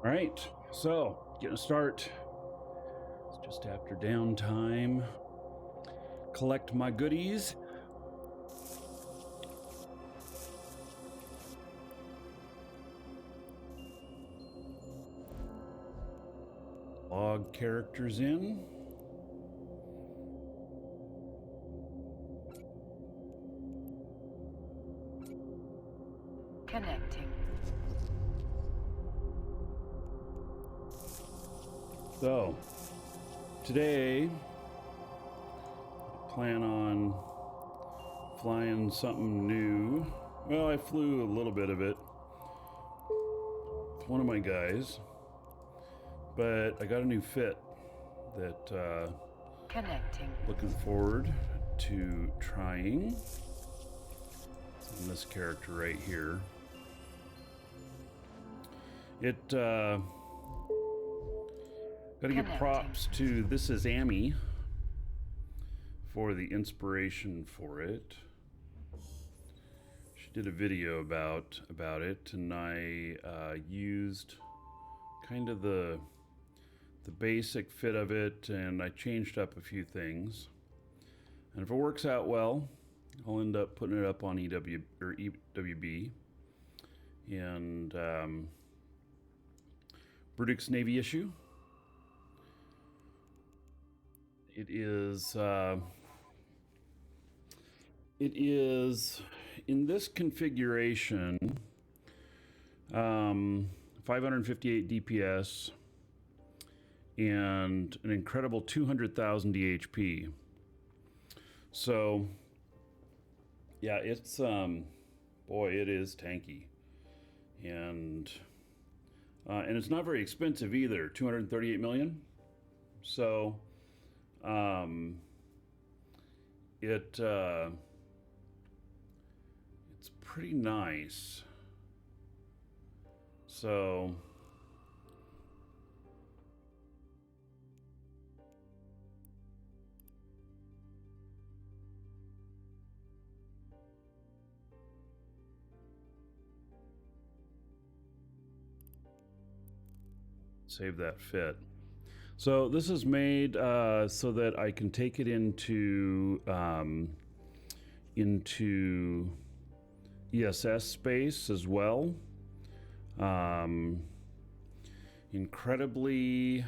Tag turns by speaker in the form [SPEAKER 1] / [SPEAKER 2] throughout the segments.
[SPEAKER 1] All right, so getting a start. It's just after downtime. Collect my goodies. Log characters in.
[SPEAKER 2] Connecting.
[SPEAKER 1] So, today, I plan on flying something new. Well, I flew a little bit of it with one of my guys, but I got a new fit that
[SPEAKER 2] Connecting.
[SPEAKER 1] looking forward to trying. On this character right here. Gotta give props to This Is Amy for the inspiration for it. She did a video about it, and I used kind of the basic fit of it, and I changed up a few things. And if it works out well, I'll end up putting it up on EWB and Brutix Navy issue. It is in this configuration 558 DPS and an incredible 200,000 DHP. So yeah, it's boy, it is tanky, and it's not very expensive either. 238 million. So it's pretty nice. So save that fit. So this is made so that I can take it into ESS space as well. Incredibly,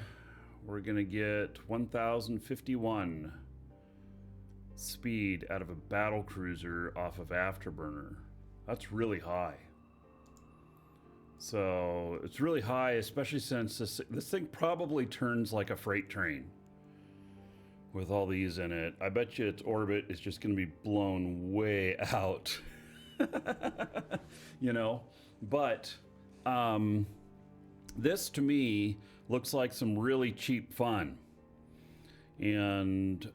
[SPEAKER 1] we're gonna get 1051 speed out of a battle cruiser off of Afterburner. That's really high. So it's really high, especially since this thing probably turns like a freight train with all these in it. I bet you its orbit is just going to be blown way out. You know, but this to me looks like some really cheap fun. And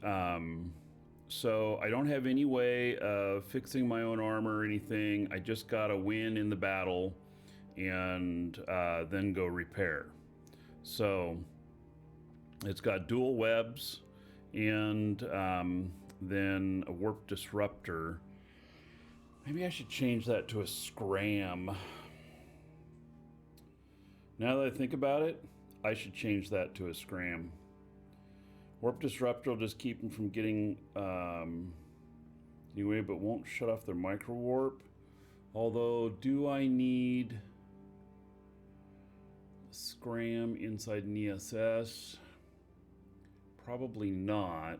[SPEAKER 1] so I don't have any way of fixing my own armor or anything. I just got to win in the battle and then go repair. So it's got dual webs and then a warp disruptor. Maybe I should change that to a scram. Now that I think about it, I should change that to a scram. Warp disruptor will just keep them from getting anyway, but won't shut off their micro warp. Although, do I need scram inside an ESS? Probably not.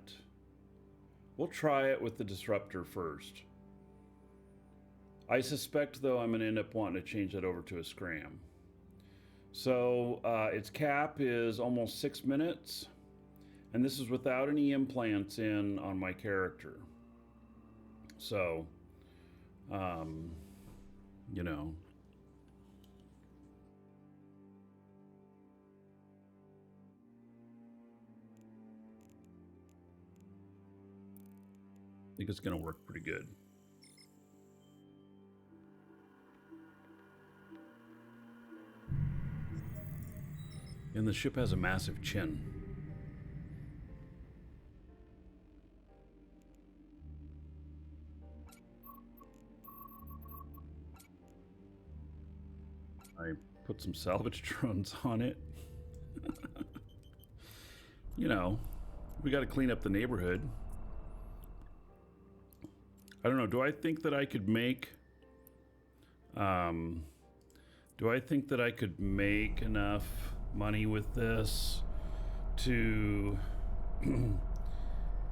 [SPEAKER 1] We'll try it with the disruptor first. I suspect, though, I'm going to end up wanting to change that over to a scram. So its cap is almost 6 minutes, and this is without any implants in on my character. So, you know. I think it's going to work pretty good. And the ship has a massive chin. I Put some salvage drones on it. You know, we got to clean up the neighborhood. I don't know. Do I think that I could make... do I think that I could make enough money with this to...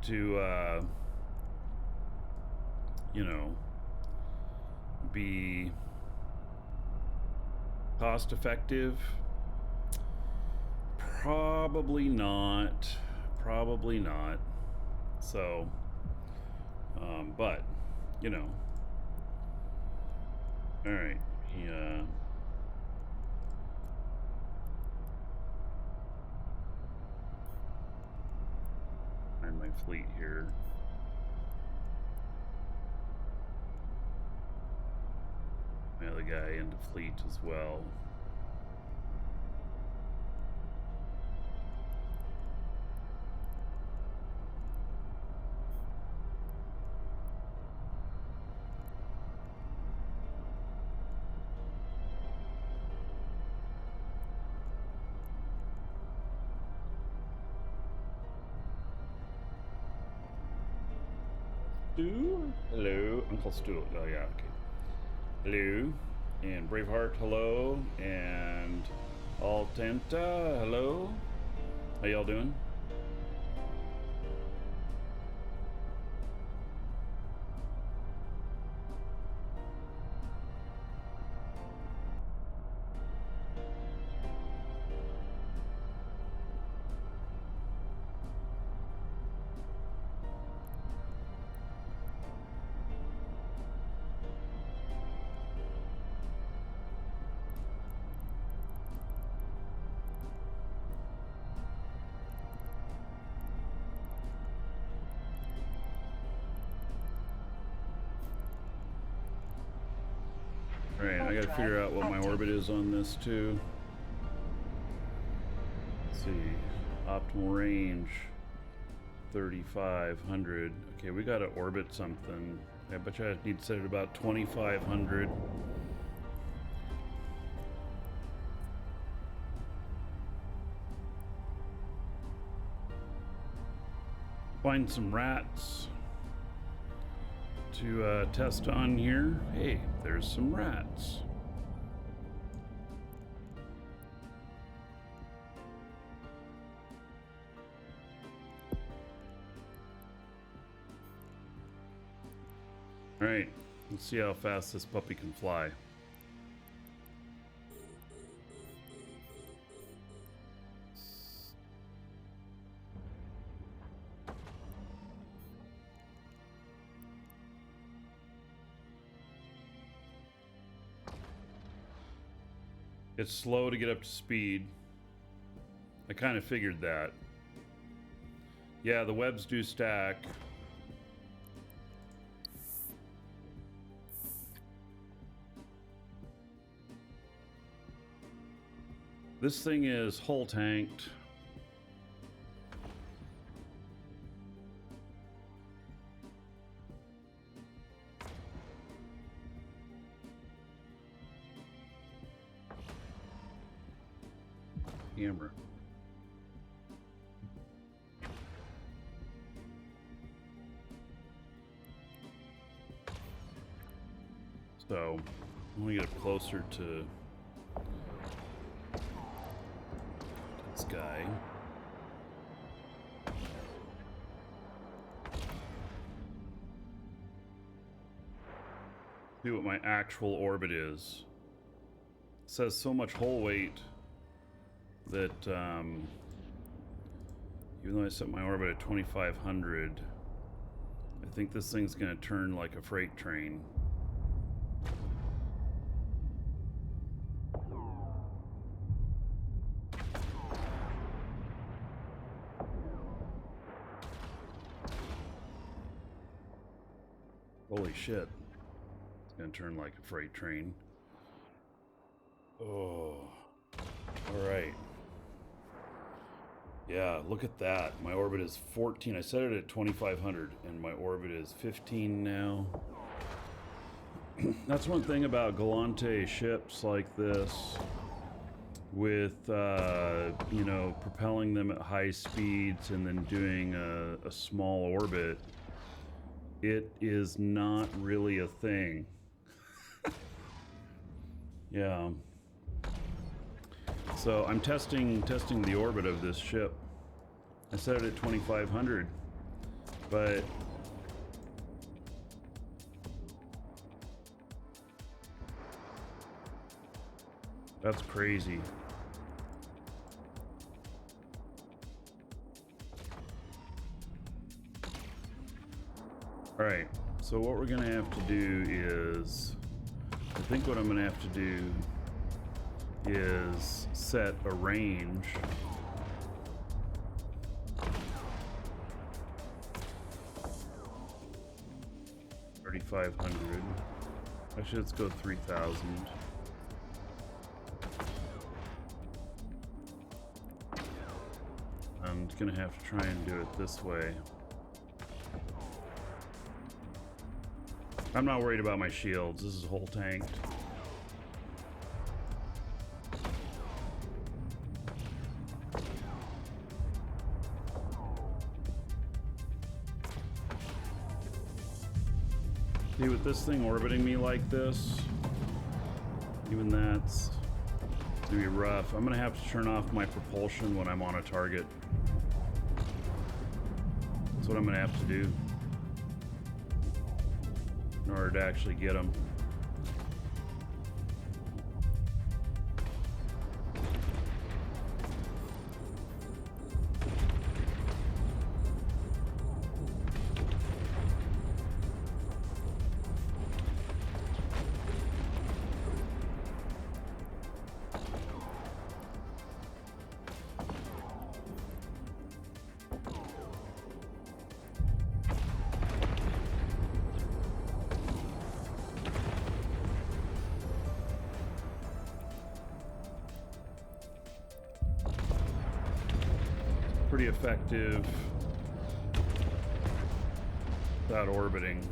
[SPEAKER 1] to, you know, be cost effective? Probably not. Probably not. So, but, you know. All right. Yeah. Find my fleet here. My other guy into fleet as well. Stu? Hello. Uncle Stu. Oh, yeah, okay. Hello. And Braveheart, hello. And Altenta, hello. How y'all doing? Alright, I gotta figure out what my orbit is on this too. Let's see. Optimal range 3,500. Okay, we gotta orbit something. I bet you I need to set it about 2,500. Find some rats to test on here. Hey, there's some rats. All right, let's see how fast this puppy can fly. It's slow to get up to speed. I kind of figured that. Yeah, the webs do stack. This thing is hull tanked. Camera. So, I'm gonna get up closer to this guy. See what my actual orbit is. It says so much hull weight that even though I set my orbit at 2,500, I think this thing's gonna turn like a freight train. Holy shit. It's gonna turn like a freight train. Oh, all right. Yeah, look at that. My orbit is 14. I set it at 2,500 and my orbit is 15 now. That's one thing about Galante ships like this. with you know, propelling them at high speeds and then doing a small orbit, it is not really a thing. Yeah. So I'm testing the orbit of this ship. I set it at 2,500, but that's crazy. All right, so what we're gonna have to do is, I think what I'm gonna have to do is set a range. $3,500. Actually, let's go 3,000. I'm gonna have to try and do it this way. I'm not worried about my shields. This is whole tanked. See, with this thing orbiting me like this, even that's gonna be rough. I'm gonna have to turn off my propulsion when I'm on a target. That's what I'm gonna have to do in order to actually get them. Pretty effective without orbiting.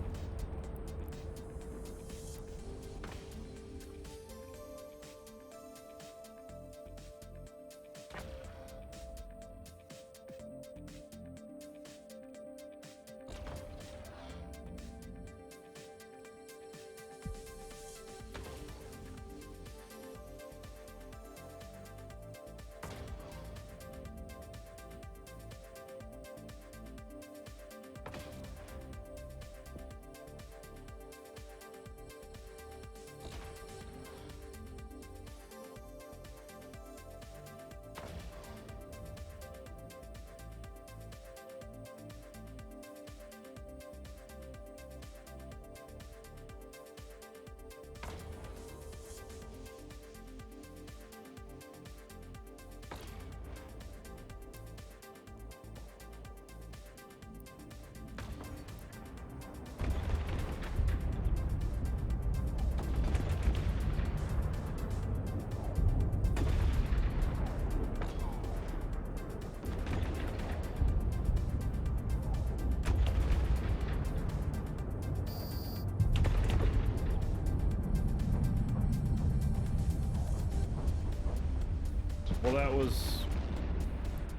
[SPEAKER 1] Well, that was,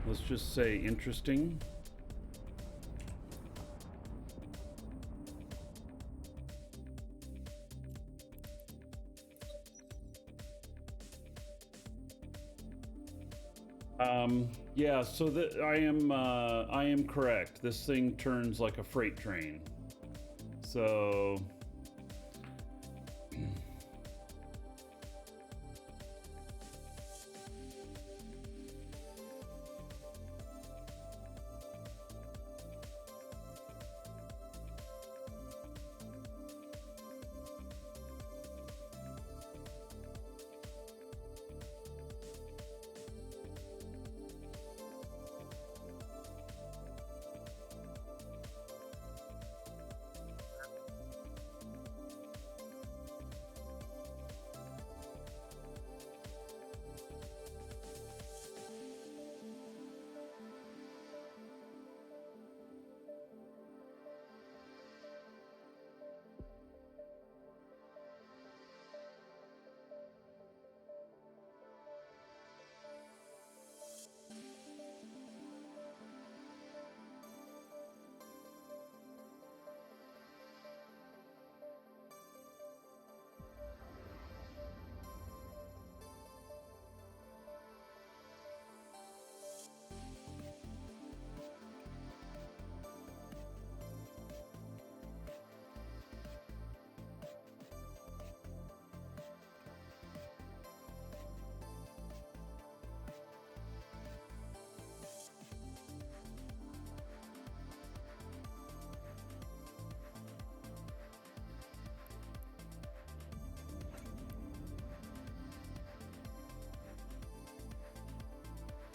[SPEAKER 1] let's just say, interesting. Yeah, so I am correct. This thing turns like a freight train. So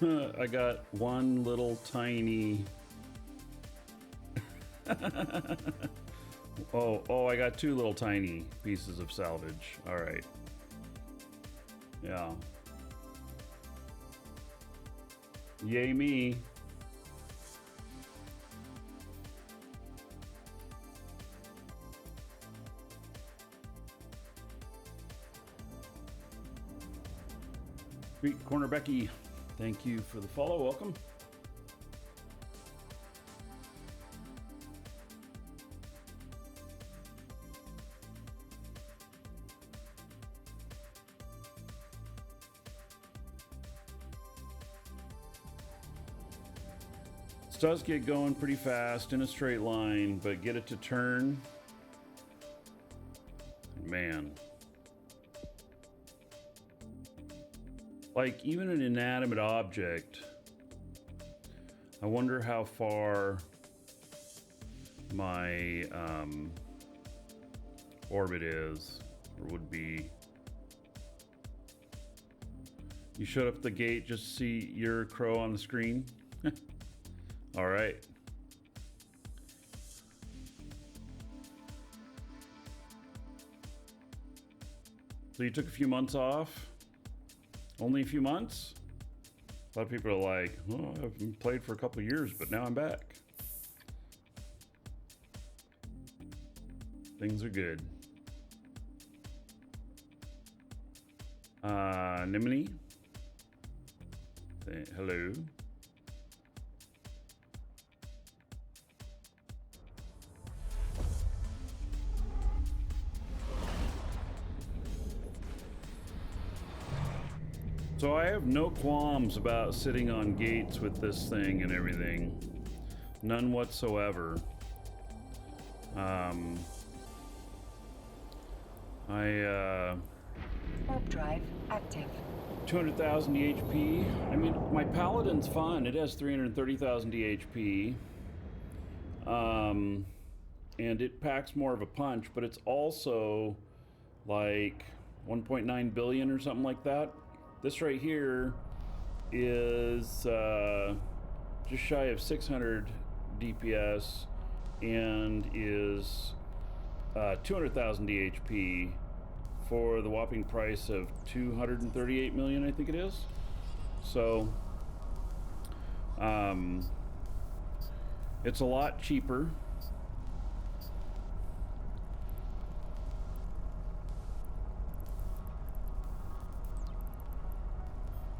[SPEAKER 1] I got one little tiny... oh, I got two little tiny pieces of salvage. All right. Yeah. Yay me. Street Corner Becky, thank you for the follow. Welcome. This does get going pretty fast in a straight line, but get it to turn. Man. Like even an inanimate object, I wonder how far my orbit is or would be. You showed up at the gate just to see your crow on the screen? All right. So you took a few months off? Only a few months? A lot of people are like, oh, I've played for a couple of years, but now I'm back. Things are good. Nimini? Say hello. So I have no qualms about sitting on gates with this thing and everything. None whatsoever.
[SPEAKER 2] Warp drive active.
[SPEAKER 1] 200,000 DHP. I mean, my Paladin's fun. It has 330,000 DHP. And it packs more of a punch, but it's also like 1.9 billion or something like that. This right here is just shy of 600 DPS and is 200,000 DHP for the whopping price of 238 million, I think it is. So it's a lot cheaper.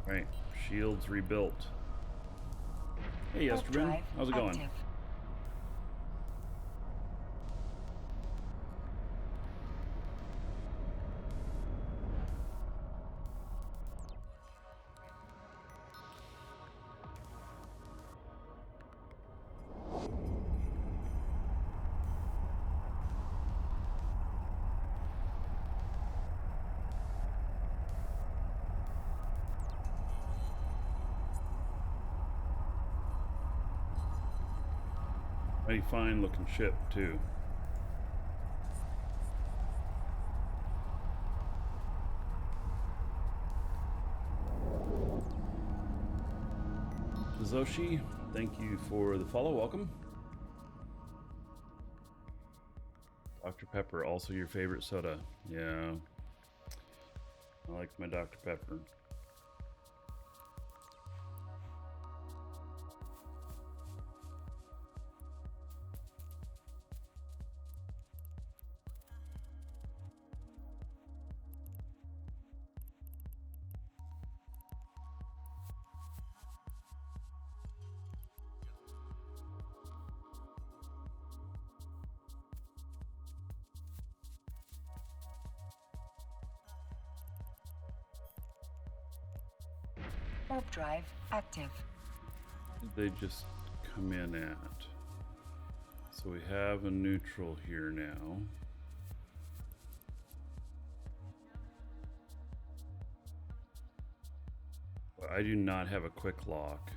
[SPEAKER 1] Right, shields rebuilt. Hey, Yesterben, how's it going? Pretty fine looking ship too. Zoshi, thank you for the follow. Welcome. Dr. Pepper, also your favorite soda. Yeah, I like my Dr. Pepper.
[SPEAKER 2] Warp drive active.
[SPEAKER 1] They just come in at. So we have a neutral here now. But I do not have a quick lock.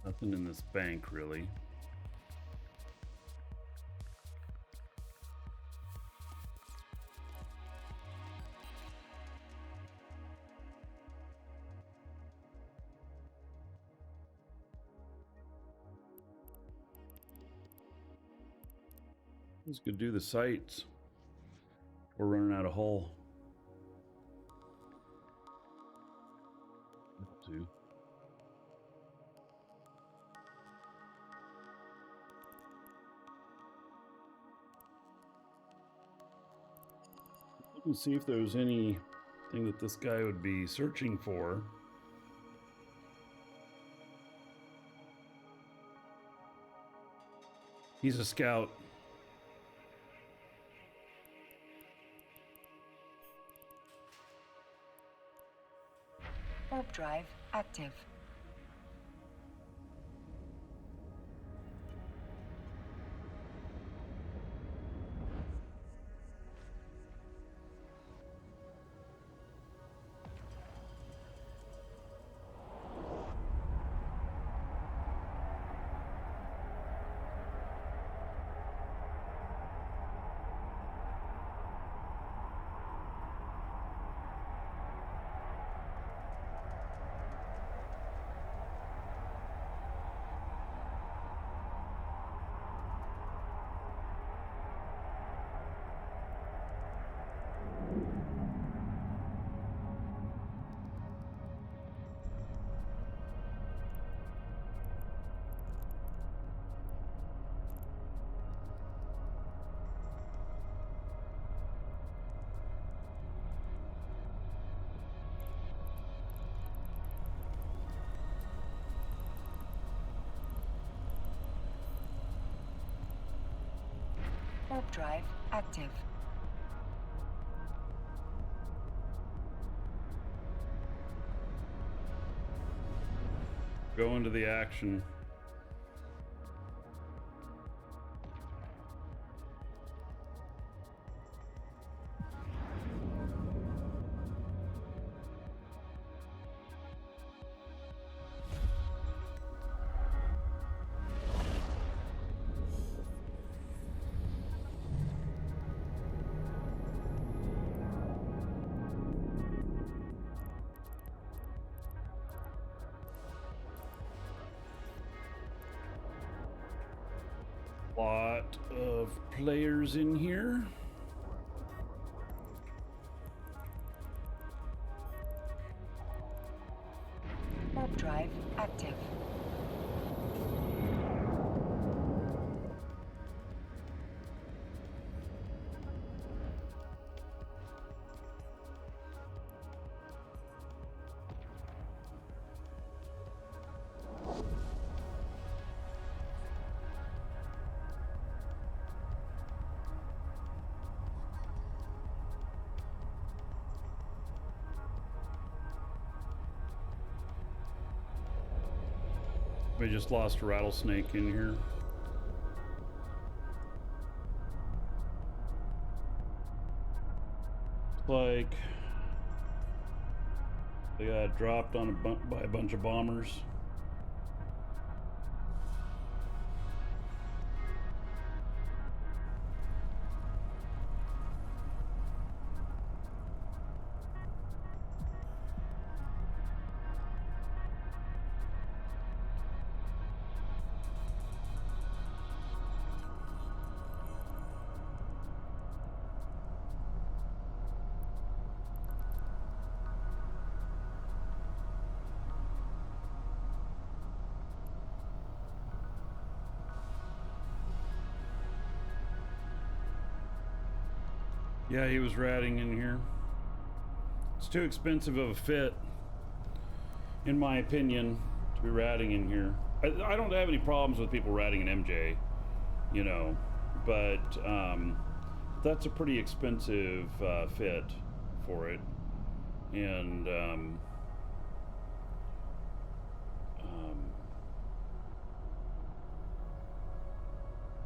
[SPEAKER 1] Nothing in this bank, really. Let's go do the sites. We're running out of hull. Too. Let's see if there's anything that this guy would be searching for. He's a scout.
[SPEAKER 2] Warp drive active. Warp drive active.
[SPEAKER 1] Go into the action. Lot of players in here.
[SPEAKER 2] Warp drive active.
[SPEAKER 1] We just lost a rattlesnake in here. Like they got dropped on by a bunch of bombers. Yeah, he was ratting in here. It's too expensive of a fit, in my opinion, to be ratting in here. I don't have any problems with people ratting an MJ, you know, but that's a pretty expensive fit for it. And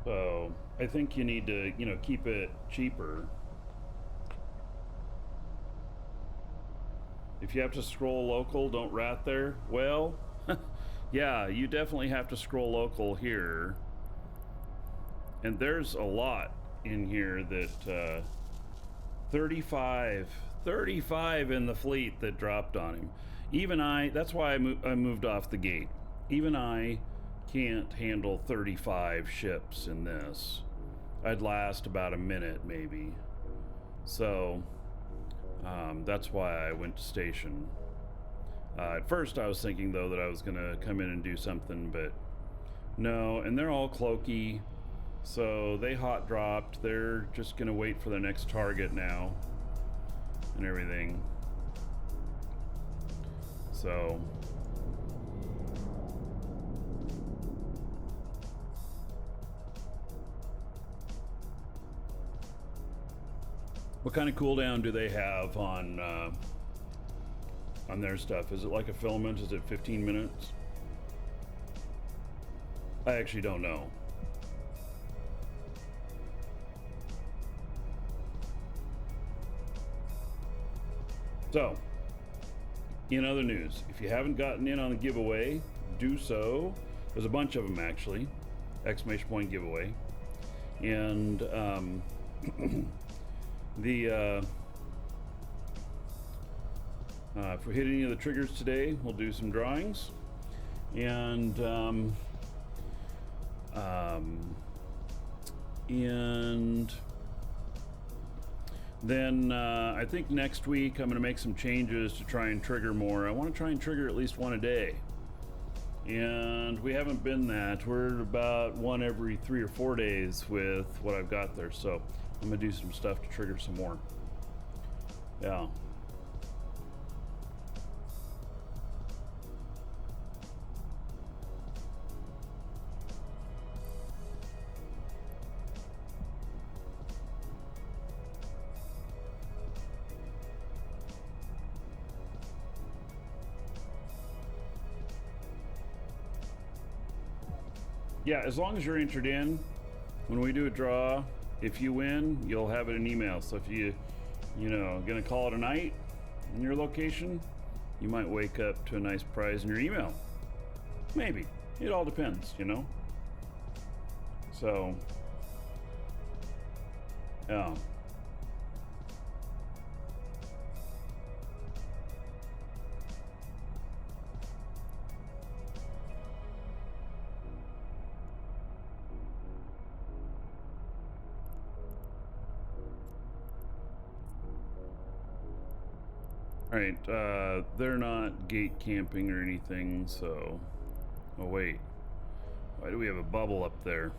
[SPEAKER 1] so I think you need to, you know, keep it cheaper. If you have to scroll local, don't rat there. Well, Yeah, you definitely have to scroll local here. And there's a lot in here that 35 in the fleet that dropped on him. Even that's why I moved off the gate. Even I can't handle 35 ships in this. I'd last about a minute maybe. So that's why I went to station. At first I was thinking though that I was gonna come in and do something, but no, and they're all cloaky, so they hot dropped. They're just gonna wait for their next target now and everything. So what kind of cooldown do they have on their stuff? Is it like a filament? Is it 15 minutes? I actually don't know. So, in other news, if you haven't gotten in on the giveaway, do so. There's a bunch of them actually. Exclamation point giveaway. And if we hit any of the triggers today, we'll do some drawings. And then I think next week I'm going to make some changes to try and trigger more. I want to try and trigger at least one a day. And we haven't been that. We're about one every 3 or 4 days with what I've got there. So I'm going to do some stuff to trigger some more. Yeah. Yeah, as long as you're entered in, when we do a draw, if you win, you'll have it in email. So if you gonna call it a night in your location, you might wake up to a nice prize in your email. Maybe. It all depends, So, yeah. Alright, they're not gate camping or anything, so... Oh, wait. Why do we have a bubble up there?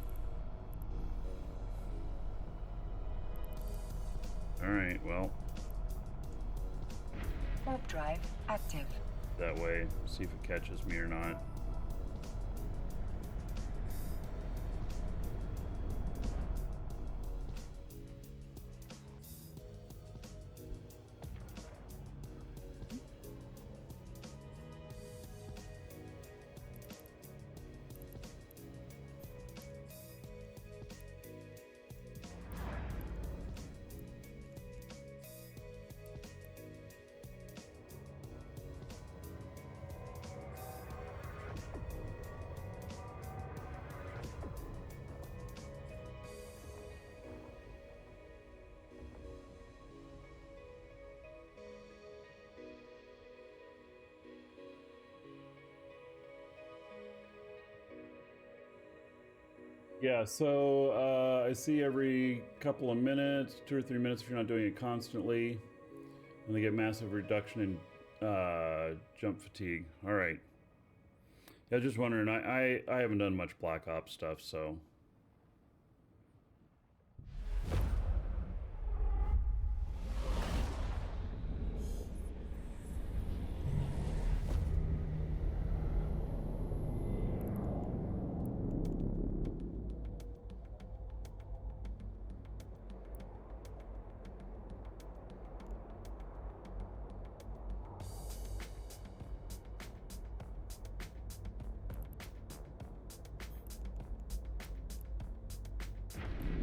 [SPEAKER 1] Alright, well...
[SPEAKER 2] Warp drive active.
[SPEAKER 1] That way, see if it catches me or not. Yeah, so I see every couple of minutes, 2 or 3 minutes if you're not doing it constantly, and they get massive reduction in jump fatigue. All right. Yeah, just wondering, I haven't done much Black Ops stuff, so...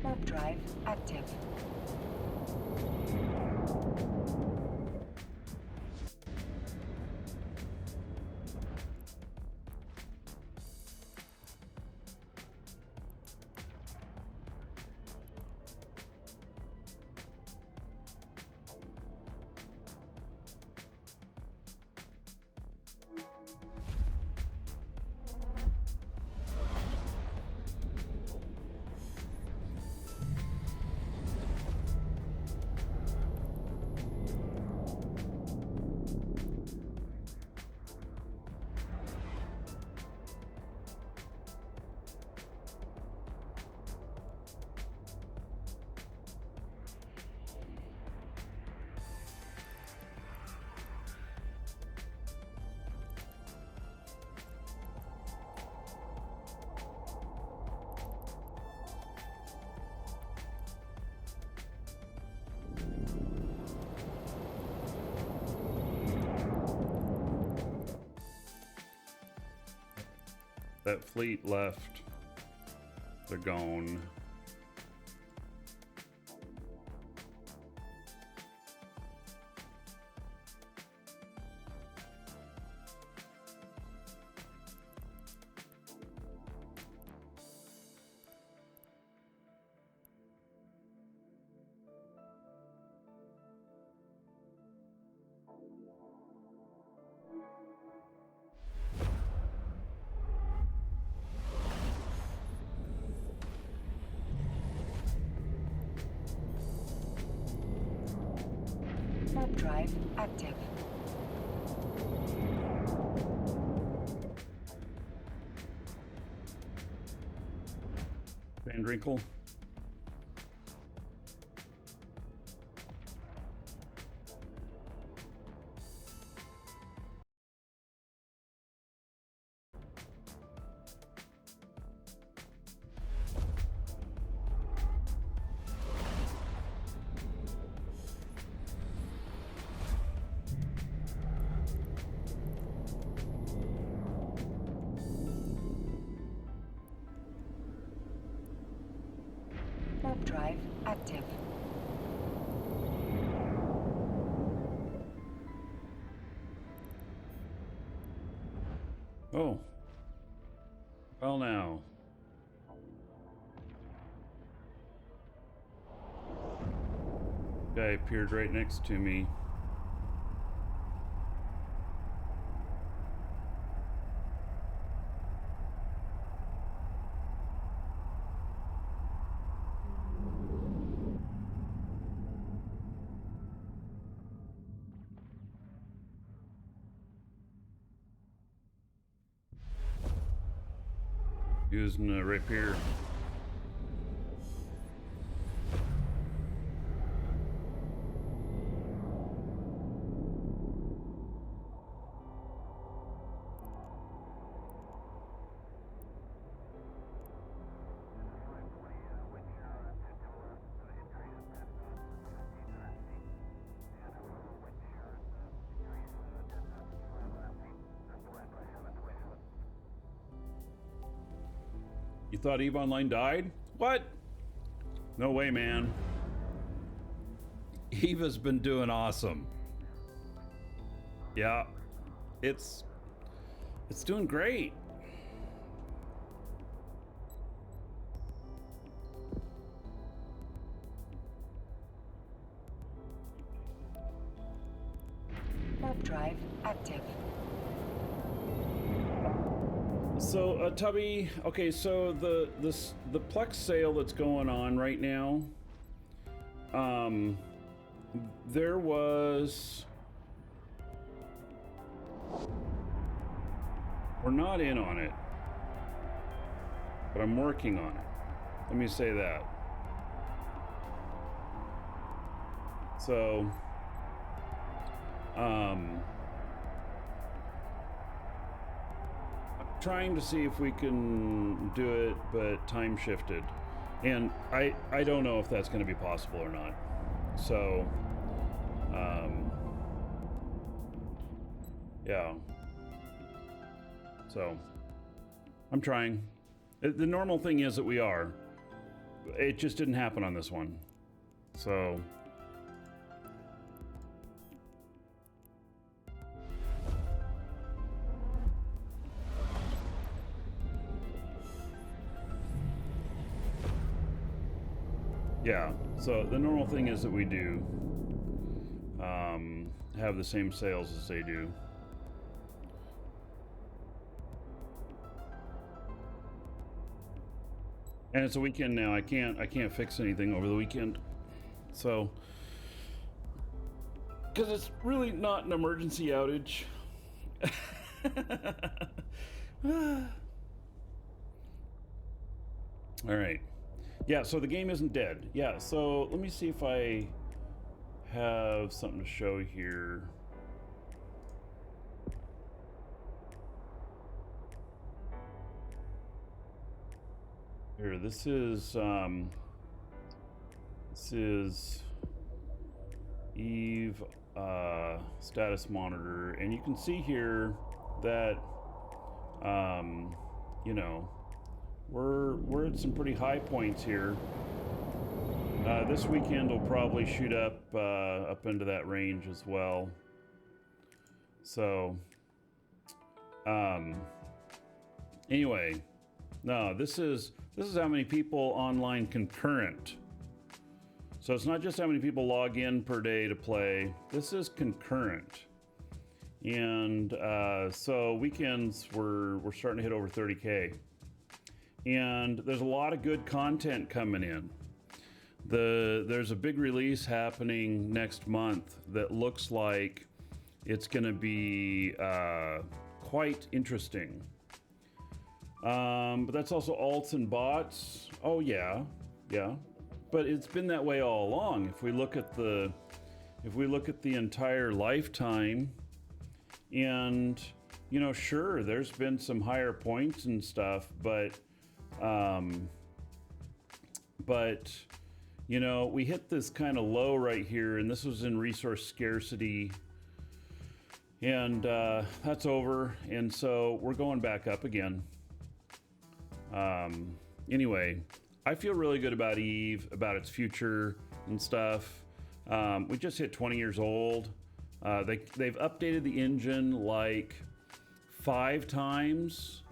[SPEAKER 2] Warp drive active.
[SPEAKER 1] That fleet left. They're gone.
[SPEAKER 2] Warp drive active.
[SPEAKER 1] Van Drinkle.
[SPEAKER 2] Warp drive active.
[SPEAKER 1] Oh. Well now. Guy appeared right next to me. Using a rapier. You thought EVE Online died? What? No way, man. EVE has been doing awesome. Yeah, it's doing great.
[SPEAKER 2] Warp drive active.
[SPEAKER 1] So, Tubby, okay, so the Plex sale that's going on right now, there was, we're not in on it, but I'm working on it. Let me say that. So, trying to see if we can do it, but time shifted, and I don't know if that's going to be possible or not. So yeah, so I'm trying. The normal thing is that we are, it just didn't happen on this one. So yeah, so the normal thing is that we do have the same sales as they do. And it's a weekend now. I can't fix anything over the weekend. So, because it's really not an emergency outage. All right. Yeah, so the game isn't dead. Yeah, so let me see if I have something to show here. Here, this is EVE status monitor, and you can see here that you know, we're at some pretty high points here. This weekend will probably shoot up into that range as well. So, anyway, no, this is how many people online concurrent. So it's not just how many people log in per day to play. This is concurrent. And so weekends we're starting to hit over 30K. And there's a lot of good content coming in. There's a big release happening next month that looks like it's going to be quite interesting. But that's also alts and bots. Oh yeah. But it's been that way all along. If we look at the entire lifetime, and you know, sure, there's been some higher points and stuff, but you know, we hit this kind of low right here, and this was in resource scarcity, and that's over, and so we're going back up again. Anyway, I feel really good about Eve, about its future and stuff. We just hit 20 years old. They've updated the engine like 5 times,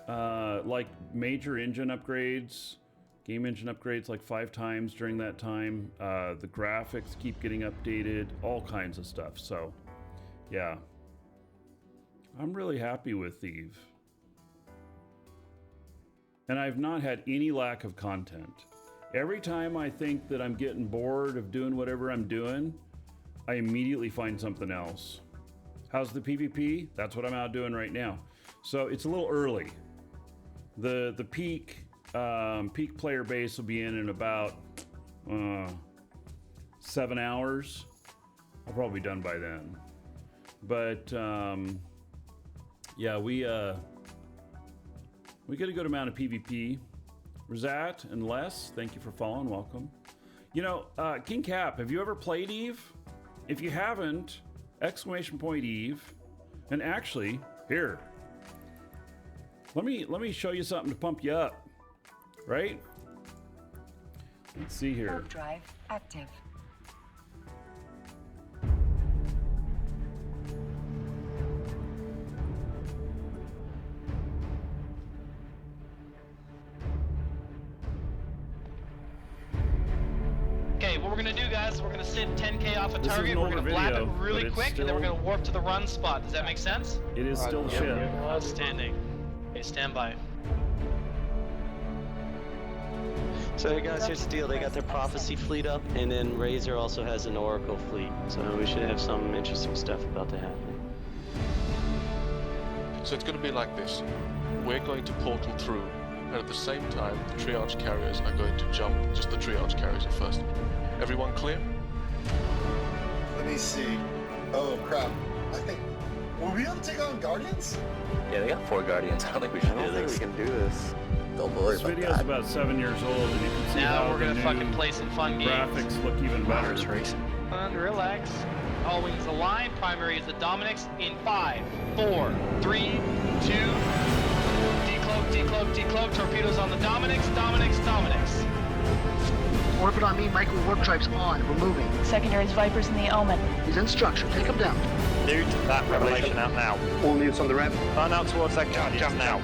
[SPEAKER 1] like major engine upgrades, game engine upgrades like 5 times during that time. The graphics keep getting updated, all kinds of stuff. So, yeah, I'm really happy with Eve. And I've not had any lack of content. Every time I think that I'm getting bored of doing whatever I'm doing, I immediately find something else. How's the PvP? That's what I'm out doing right now. So it's a little early. The peak player base will be in about 7 hours. I'll probably be done by then. But yeah, we get a good amount of PvP. Razat and Les, thank you for following. Welcome. You know, King Cap, have you ever played Eve? If you haven't, ! Eve. And actually, here, let me show you something to pump you up. Right? Let's see here.
[SPEAKER 2] Warp drive active.
[SPEAKER 3] Okay, what we're gonna do, guys, we're gonna sit 10K off a
[SPEAKER 1] This is
[SPEAKER 3] target,
[SPEAKER 1] an
[SPEAKER 3] we're
[SPEAKER 1] older
[SPEAKER 3] gonna blap
[SPEAKER 1] video,
[SPEAKER 3] it really
[SPEAKER 1] but it's
[SPEAKER 3] quick, and then we're
[SPEAKER 1] still-
[SPEAKER 3] gonna warp to the run spot. Does that make sense?
[SPEAKER 1] It is still shit.
[SPEAKER 3] Outstanding. Okay, stand by.
[SPEAKER 4] So hey guys, here's the deal. They got their Prophecy fleet up, and then Razor also has an Oracle fleet. So we should have some interesting stuff about to happen.
[SPEAKER 5] So it's going to be like this. We're going to portal through, and at the same time, the triage carriers are going to jump. Just the triage carriers at first. Everyone clear?
[SPEAKER 6] Let me see. Oh crap. I think... Will we be able to take on Guardians?
[SPEAKER 7] Yeah, they got 4 Guardians. I don't think we should do this.
[SPEAKER 6] we can do this. Don't worry
[SPEAKER 1] This
[SPEAKER 6] about
[SPEAKER 1] video is
[SPEAKER 6] that.
[SPEAKER 1] about 7 years old, and you can see
[SPEAKER 3] Now
[SPEAKER 1] how
[SPEAKER 3] we're
[SPEAKER 1] the
[SPEAKER 3] gonna
[SPEAKER 1] new
[SPEAKER 3] fucking play some fun games.
[SPEAKER 1] graphics look even better.
[SPEAKER 7] Mars racing.
[SPEAKER 3] Relax. All wings align. Primary is the Dominics in 5, 4, 3, 2. Decloak. Torpedoes on the Dominics.
[SPEAKER 8] Orbit on me, micro warp drives on. We're moving.
[SPEAKER 9] Secondaries, Vipers, and the Omen.
[SPEAKER 8] He's in structure. Take him down.
[SPEAKER 7] Dude, that revelation out now.
[SPEAKER 8] All newts on the ramp.
[SPEAKER 7] Run out towards that jump now.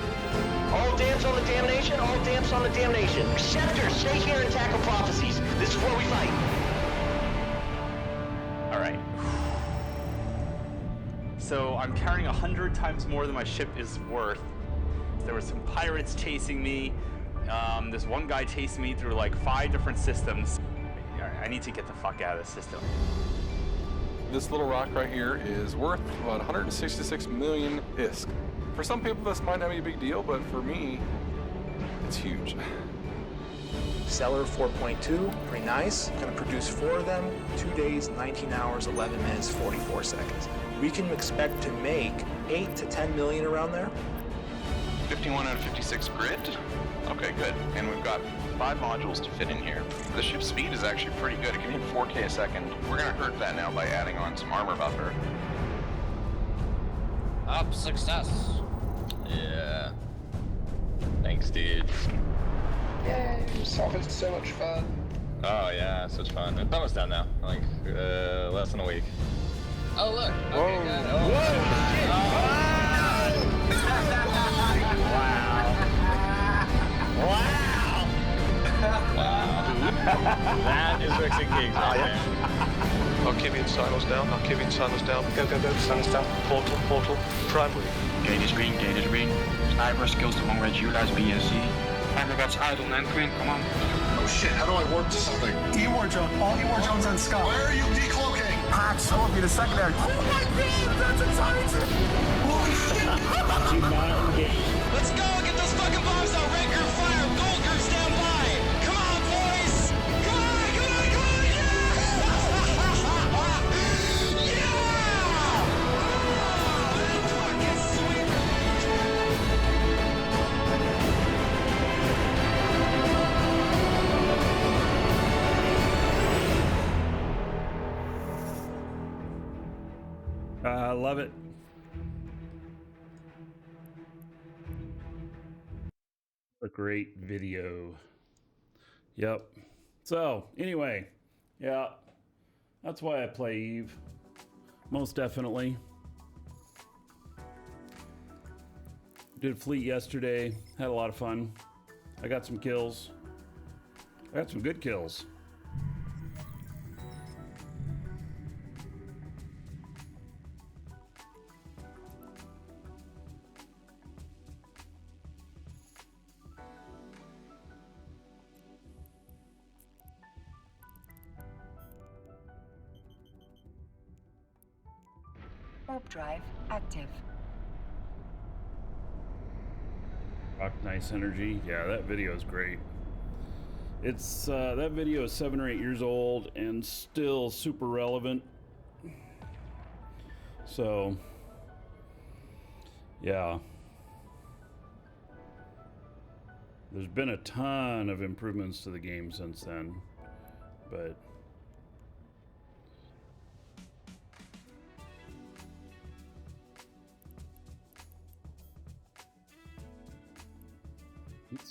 [SPEAKER 10] All damps on the damnation, all damps on the damnation. Scepter, stay here and tackle prophecies. This is where we fight.
[SPEAKER 11] Alright. So I'm carrying 100 times more than my ship is worth. There were some pirates chasing me. There's one guy chasing me through like 5 different systems. I need to get the fuck out of this system.
[SPEAKER 5] This little rock right here is worth about 166 million ISK. For some people, this might not be a big deal, but for me, it's huge.
[SPEAKER 12] Seller 4.2, pretty nice. Gonna produce 4 of them, 2 days, 19 hours, 11 minutes, 44 seconds. We can expect to make 8 to 10 million around there.
[SPEAKER 13] 51 out of 56 grid. Okay, good. And we've got 5 modules to fit in here. The ship speed is actually pretty good. It can hit 4K a second. We're gonna hurt that now by adding on some armor buffer.
[SPEAKER 3] Up, success.
[SPEAKER 13] Yeah.
[SPEAKER 14] Thanks, dude.
[SPEAKER 6] Yay, Salvage is so much fun.
[SPEAKER 14] Oh yeah, such fun. It's almost done now. Like less than a week. Oh look. Okay, got it. Oh, wow. That is fixing gigs right there.
[SPEAKER 15] Archivian silos down, Archivian silos down. Go, go, go, silos down. Portal, portal, primary.
[SPEAKER 16] Gate is green, gate is green. Sniper skills to long range, utilize BSC. Sniper got idle, and green, come on.
[SPEAKER 6] Oh shit, how do I warp to something?
[SPEAKER 17] E-War Drone, all E-War Drones on Scott.
[SPEAKER 6] Where are you decloaking?
[SPEAKER 17] Hot, so will be the secondary. Oh my god, that's a Titan!
[SPEAKER 10] Let's go! Get those fucking bombs out! Red group fire! Gold group stand by! Come on, boys! Come on, come on, come on! Yeah!
[SPEAKER 1] I love it. A great video. Yep. So, anyway, yeah, that's why I play Eve. Most definitely. Did fleet yesterday. Had a lot of fun. I got some kills. I got some good kills.
[SPEAKER 2] Warp drive active.
[SPEAKER 1] Rock Nice Energy. Yeah, that video is great. It's that video is 7 or 8 years old and still super relevant. So, yeah. There's been a ton of improvements to the game since then, but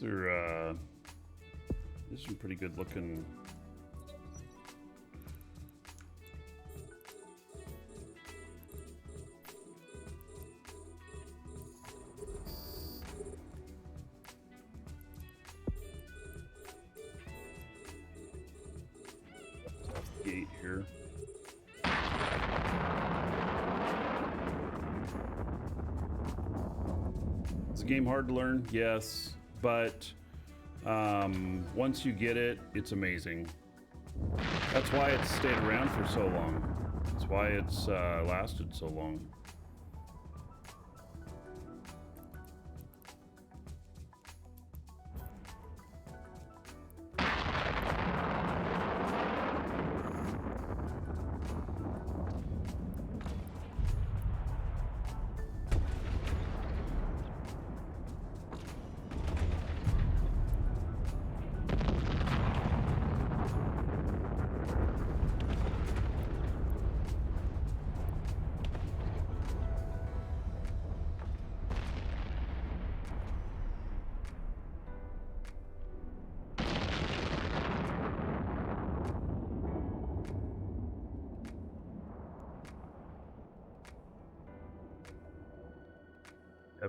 [SPEAKER 1] these are some pretty good looking. Gate here. Is the game hard to learn? Yes, but once you get it, it's amazing. That's why it's stayed around for so long. That's why it's lasted so long.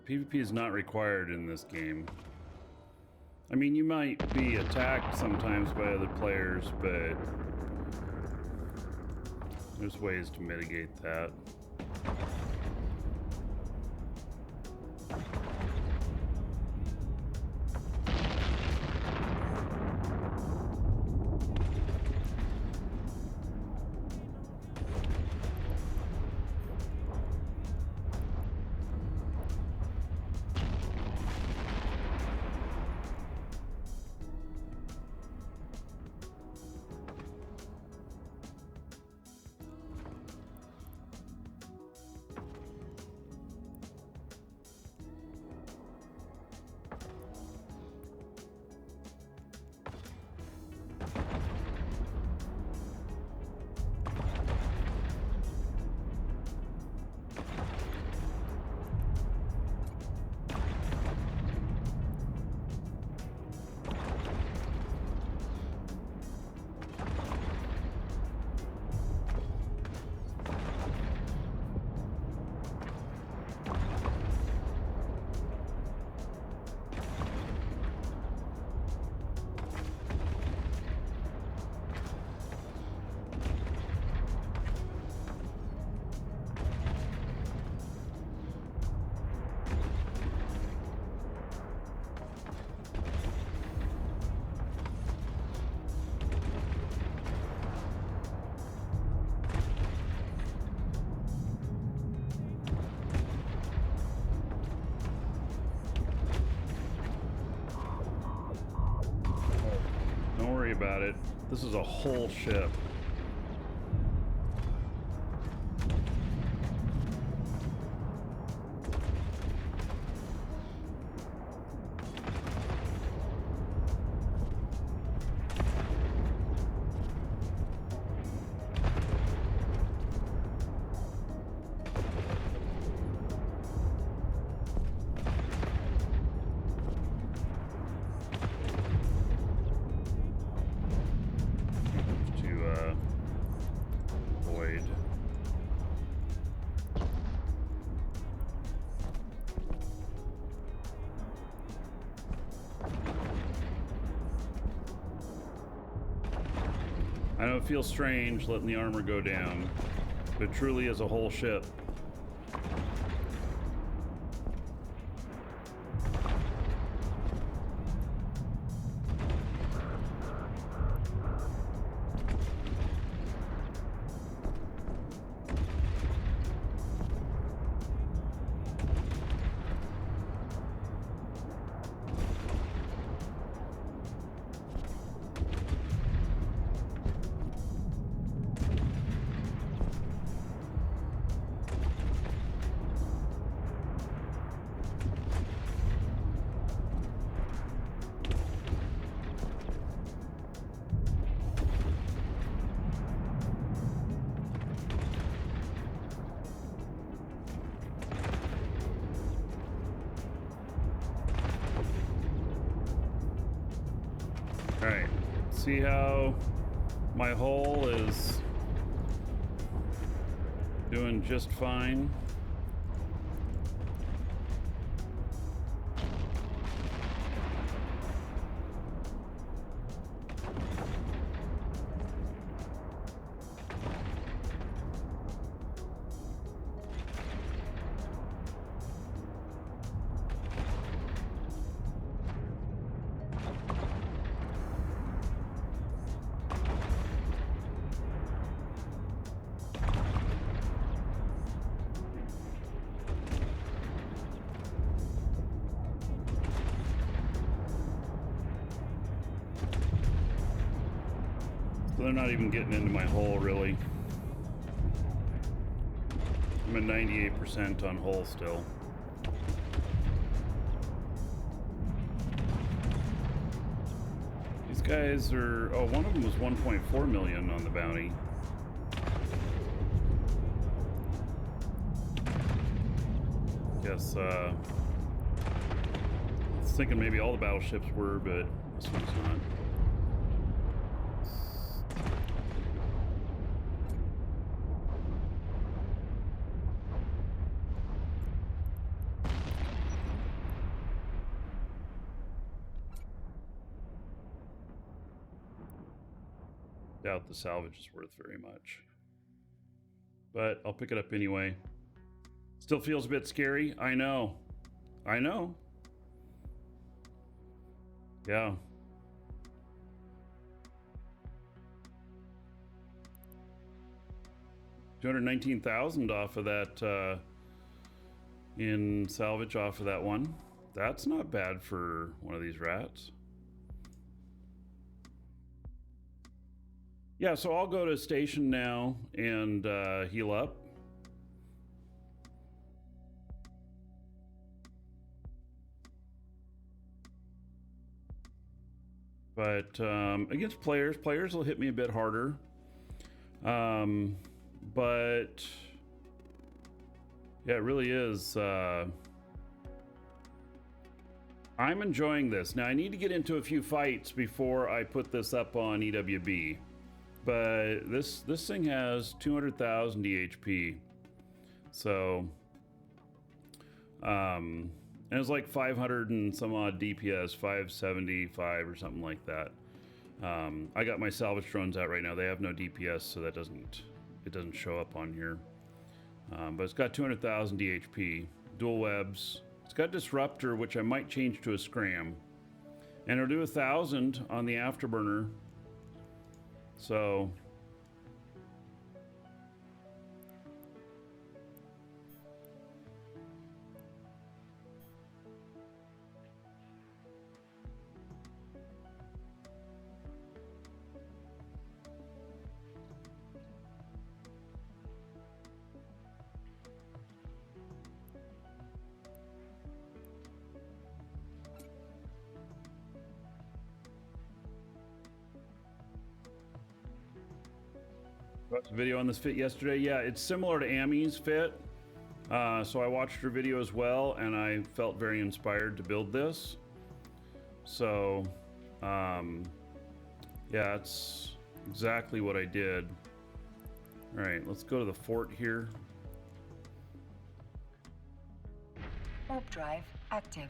[SPEAKER 1] PvP is not required in this game. I mean, you might be attacked sometimes by other players, but there's ways to mitigate that. Don't worry about it. This is a whole ship. I know it feels strange letting the armor go down, but it truly is a whole ship. Alright, see how my hull is doing just fine. So they're not even getting into my hull, really. I'm at 98% on hull still. These guys are... Oh, one of them was 1.4 million on the bounty. Guess, I was thinking maybe all the battleships were, but this one's not. Doubt the salvage is worth very much, but I'll pick it up anyway. Still feels a bit scary. I know. Yeah. $219,000 off of that in salvage off of that one. That's not bad for one of these rats. Yeah, so I'll go to station now and heal up. But against players will hit me a bit harder. But yeah, it really is. I'm enjoying this. Now I need to get into a few fights before I put this up on EWB. But this thing has 200,000 DHP, so and it's like 500 and some odd DPS, 575 or something like that. I got my salvage drones out right now. They have no DPS, so it doesn't show up on here. But it's got 200,000 DHP, dual webs. It's got disruptor, which I might change to a scram, and it'll do 1,000 on the afterburner. So Watched a video on this fit yesterday. Yeah, it's similar to Ami's fit. So I watched her video as well, and I felt very inspired to build this. So, yeah, it's exactly what I did. All right, let's go to the fort here.
[SPEAKER 2] Warp drive active.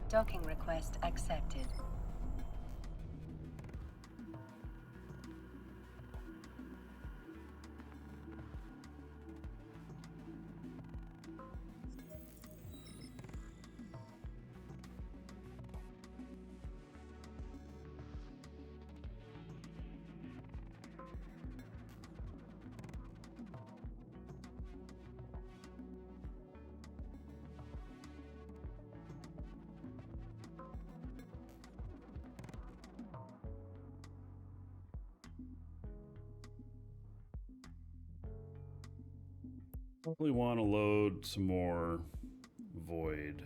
[SPEAKER 2] Docking request accepted.
[SPEAKER 1] Probably want to load some more Void.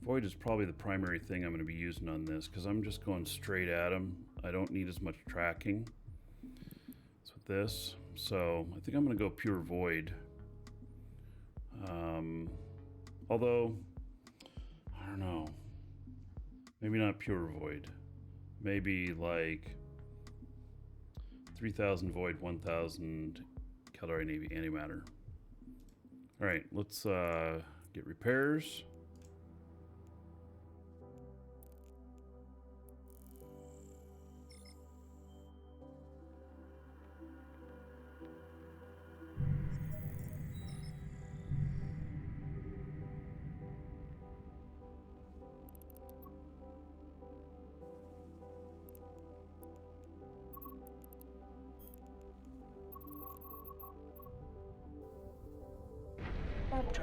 [SPEAKER 1] Void is probably the primary thing I'm going to be using on this because I'm just going straight at him. I don't need as much tracking as with this. So I think I'm going to go pure Void. Although, I don't know. Maybe not pure Void. Maybe like 3000 Void, 1000 Calorie Navy antimatter. All right, let's get repairs.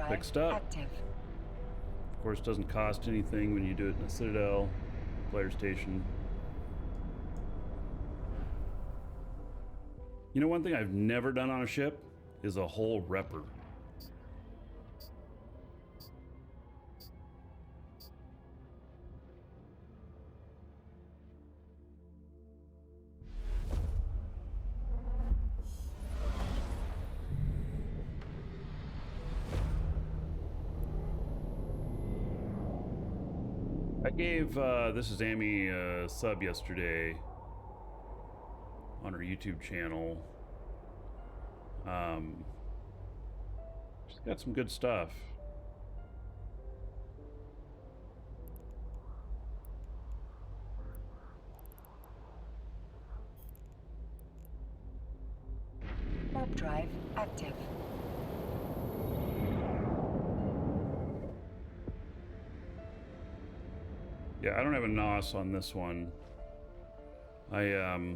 [SPEAKER 1] Fixed up.
[SPEAKER 2] Active.
[SPEAKER 1] Of course, doesn't cost anything when you do it in a Citadel player station. You know, one thing I've never done on a ship is a whole repper. I gave This Is Amy a sub yesterday on her YouTube channel. She's got some good stuff.
[SPEAKER 2] Warp drive active.
[SPEAKER 1] Yeah, I don't have a NOS on this one. I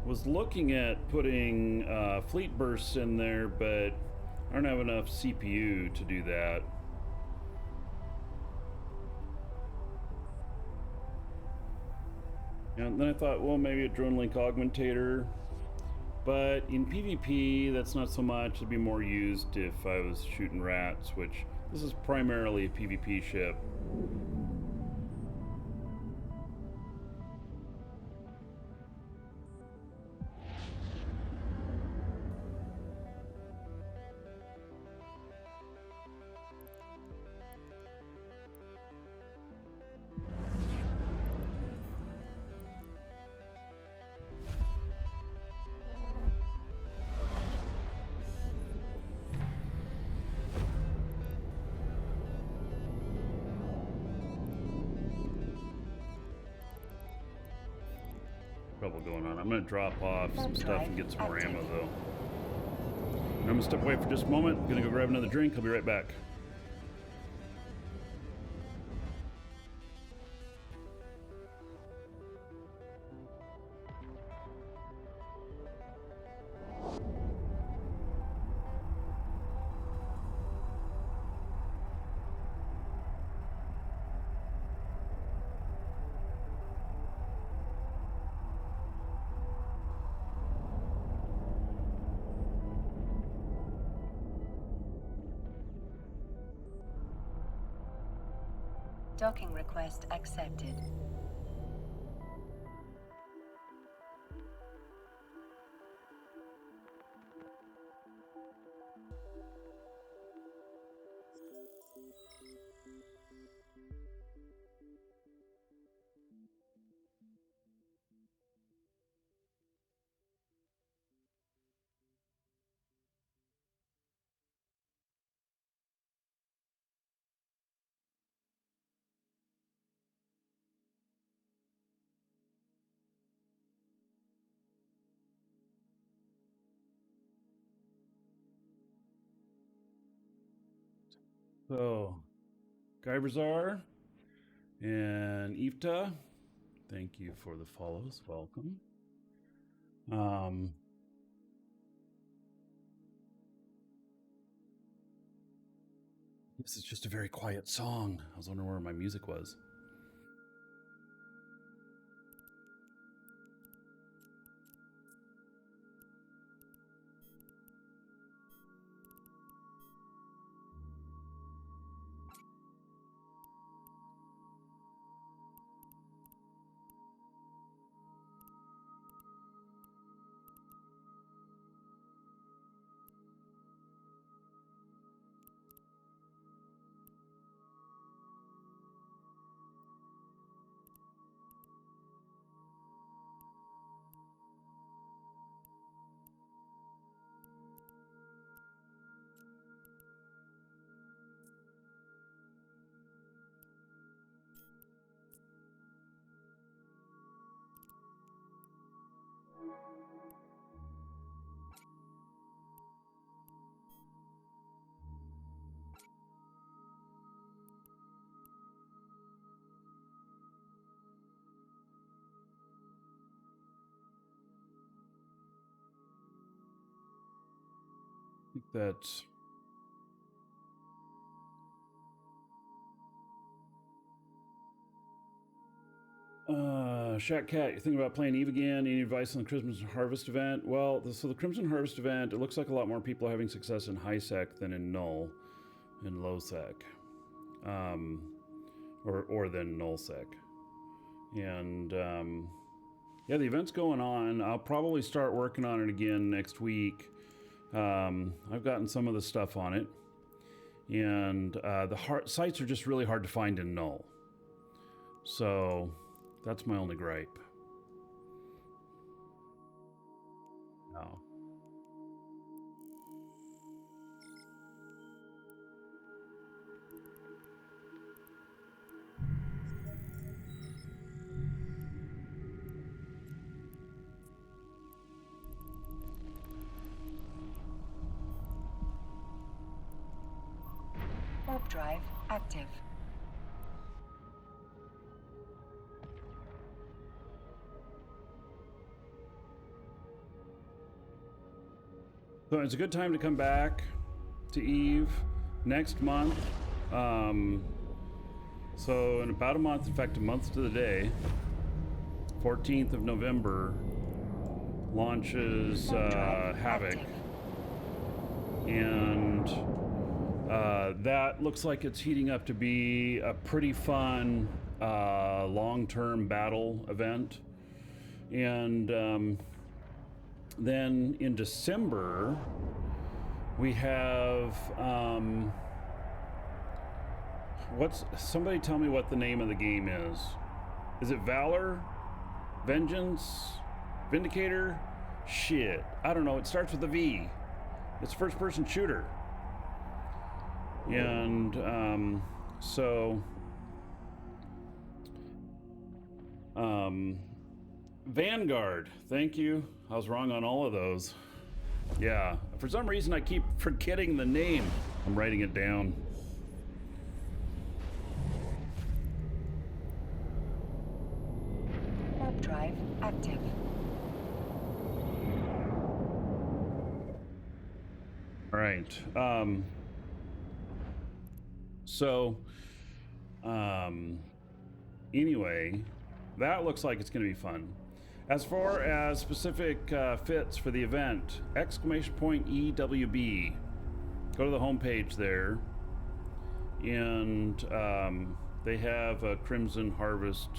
[SPEAKER 1] was looking at putting fleet bursts in there, but I don't have enough CPU to do that. And then I thought, well, maybe a drone link augmentator. But in PvP, that's not so much. It'd be more used if I was shooting rats, which this is primarily a PvP ship. Trouble going on. I'm going to drop off some stuff and get some more ammo though. I'm going to step away for just a moment. I'm going to go grab another drink. I'll be right back.
[SPEAKER 2] Docking request accepted.
[SPEAKER 1] So, Guybrazar and Ifta, thank you for the follows. Welcome. This is just a very quiet song. I was wondering where my music was. I think that's Shat Cat, you're thinking about playing Eve again? Any advice on the Crimson Harvest event? Well, so the Crimson Harvest event, it looks like a lot more people are having success in high sec than in null and low sec, or than null sec. And yeah, the event's going on. I'll probably start working on it again next week. I've gotten some of the stuff on it, and the sites are just really hard to find in null. So that's my only gripe. No.
[SPEAKER 2] Warp drive active.
[SPEAKER 1] So it's a good time to come back to Eve next month. So in about a month, in fact, a month to the day, 14th of November, launches Havoc. And that looks like it's heating up to be a pretty fun long-term battle event. And then in December, we have somebody tell me what the name of the game is. Is it Valor? Vengeance? Vindicator? Shit, I don't know. It starts with a V. It's a first-person shooter. And Vanguard, thank you. I was wrong on all of those. Yeah, for some reason I keep forgetting the name. I'm writing it down.
[SPEAKER 2] Warp drive active.
[SPEAKER 1] All right. Anyway, that looks like it's going to be fun. As far as specific fits for the event, !EWB. Go to the homepage there, and They have Crimson Harvest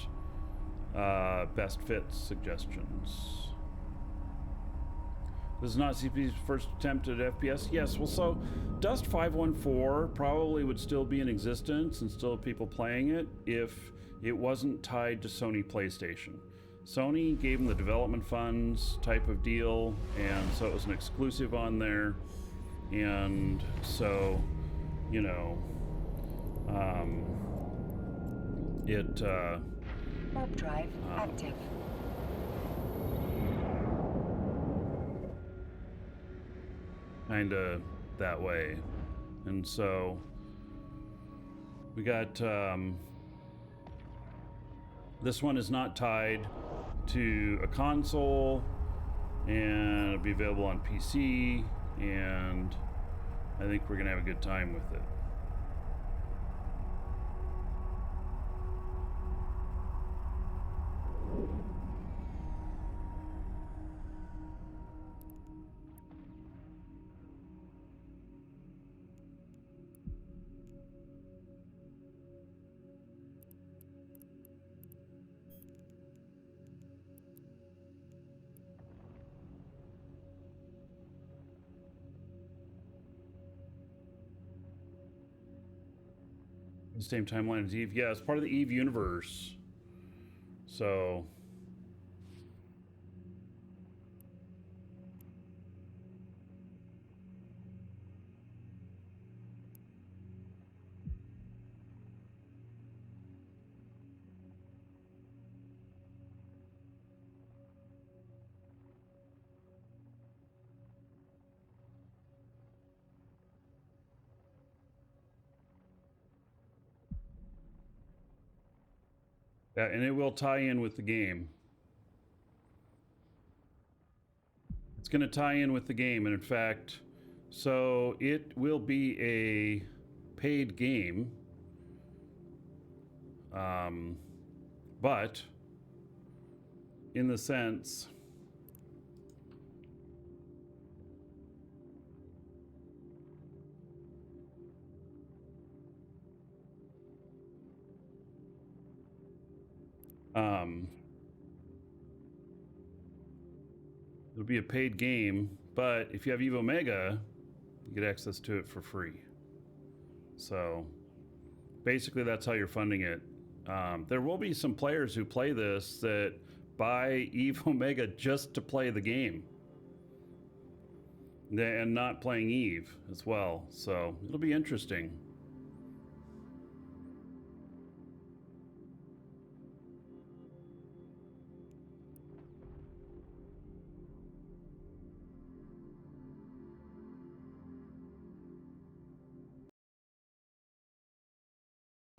[SPEAKER 1] best fits suggestions. This is not CP's first attempt at FPS. Yes, well, so Dust 514 probably would still be in existence and still have people playing it if it wasn't tied to Sony PlayStation. Sony gave them the development funds type of deal, and so it was an exclusive on there. And so, you know,
[SPEAKER 2] Warp drive active.
[SPEAKER 1] Kind of that way. And so we got this one is not tied to a console, and it'll be available on PC, and I think we're gonna have a good time with it. The same timeline as Eve. Yeah, it's part of the Eve universe. So yeah, and it will tie in with the game. It's going to tie in with the game, and in fact, so it will be a paid game, but in the sense it'll be a paid game, but if you have Eve Omega, you get access to it for free. So basically that's how you're funding it. There will be some players who play this that buy Eve Omega just to play the game and not playing Eve as well. So it'll be interesting.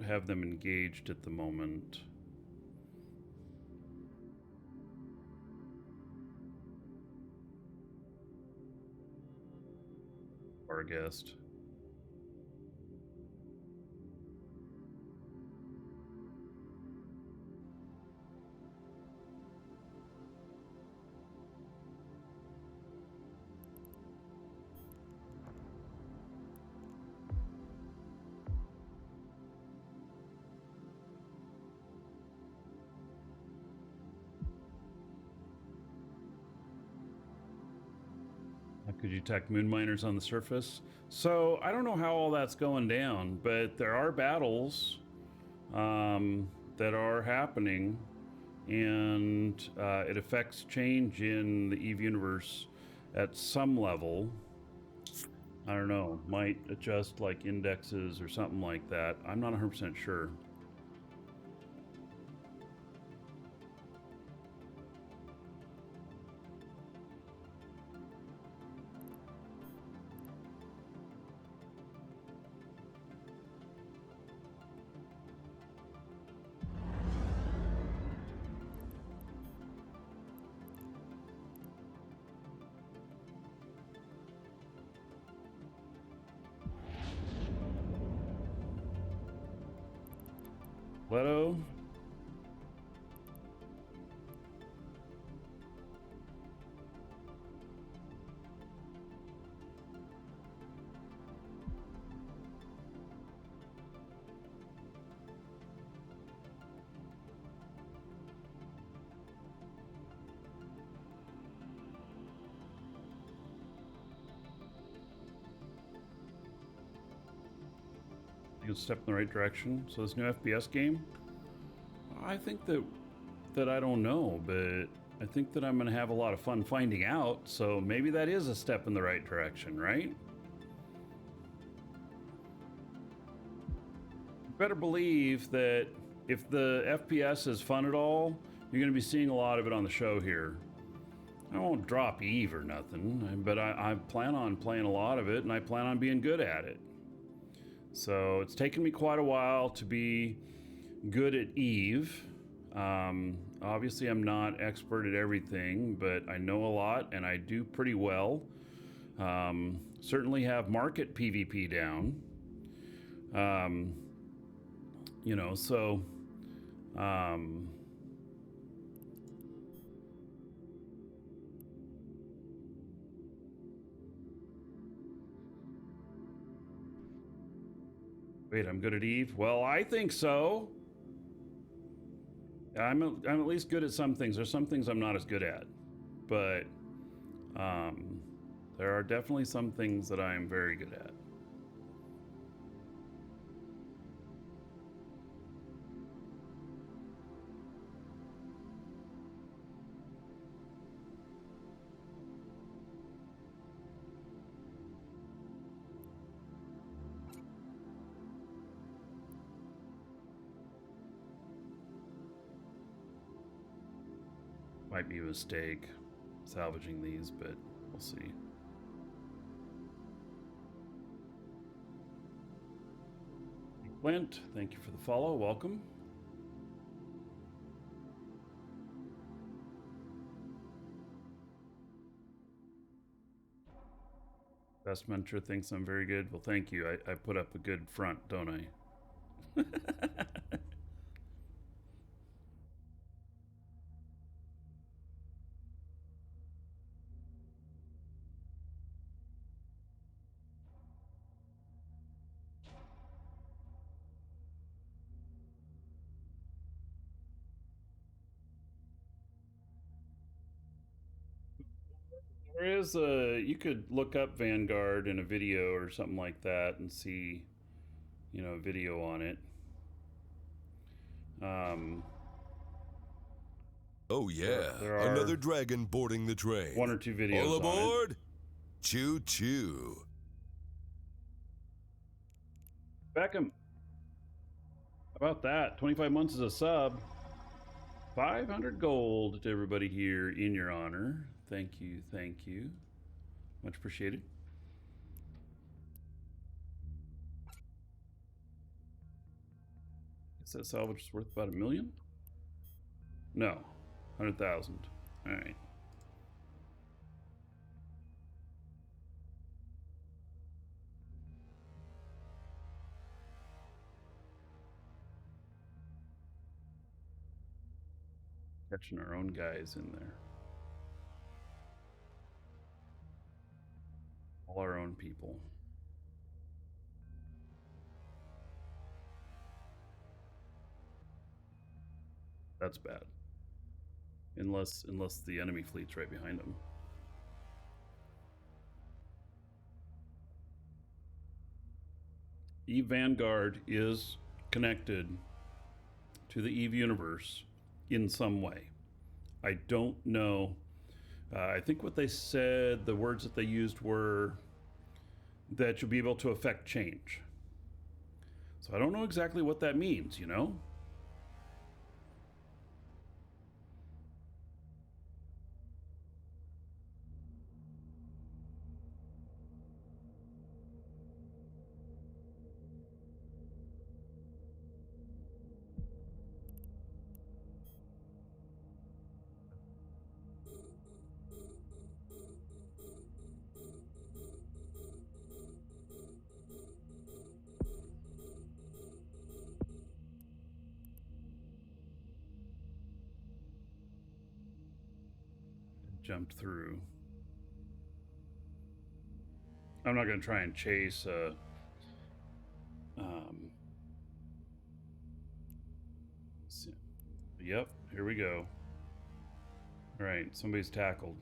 [SPEAKER 1] Have them engaged at the moment. Or a guest. Could you attack moon miners on the surface? So I don't know how all that's going down, but there are battles that are happening, and it affects change in the Eve universe at some level. I don't know, might adjust like indexes or something like that. I'm not 100% sure. Leto. a step in the right direction. So this new FPS game, I think that I don't know, but I think that I'm going to have a lot of fun finding out. So maybe that is a step in the right direction, right? Better believe that if the FPS is fun at all, you're going to be seeing a lot of it on the show here. I won't drop Eve or nothing, but I plan on playing a lot of it, and I plan on being good at it. So it's taken me quite a while to be good at Eve. Obviously, I'm not expert at everything, but I know a lot, and I do pretty well. Certainly have market PvP down. You know, so... Wait, I'm good at Eve? Well, I think so. I'm at least good at some things. There's some things I'm not as good at. But there are definitely some things that I'm very good at. Might be a mistake salvaging these, but we'll see. Clint, thank you for the follow. Welcome. Best mentor thinks I'm very good. Well, thank you. I put up a good front, don't I? There is you could look up Vanguard in a video or something like that and see, you know, a video on it.
[SPEAKER 18] Oh yeah,
[SPEAKER 1] there are
[SPEAKER 18] another dragon boarding the train.
[SPEAKER 1] one or two videos
[SPEAKER 18] All
[SPEAKER 1] on it.
[SPEAKER 18] aboard! Choo choo.
[SPEAKER 1] Beckham, how about that? 25 months as a sub. 500 gold to everybody here in your honor. Thank you, thank you. Much appreciated. Is that salvage is worth about $1 million? No, 100,000. All right. Catching our own guys in there. All our own people. That's bad. Unless the enemy fleet's right behind them. Eve Vanguard is connected to the Eve universe in some way. I don't know. I think what they said, the words that they used were that you'll be able to affect change. So I don't know exactly what that means, you know? Jumped through. I'm not going to try and chase yep, here we go. All right, somebody's tackled.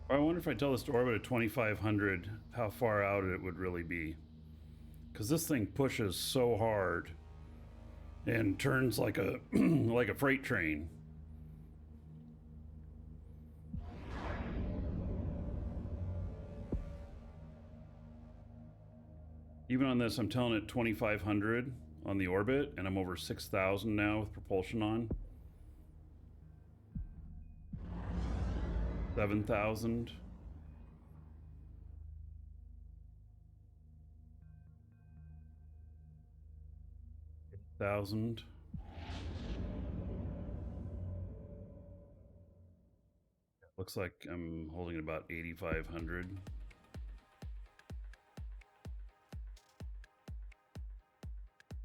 [SPEAKER 1] I wonder if I tell this to orbit at 2,500, how far out it would really be. Because this thing pushes so hard and turns like a like a freight train. Even on this, I'm telling it 2,500 on the orbit, and I'm over 6,000 now with propulsion on. 7,000. 8,000. Looks like I'm holding about 8,500.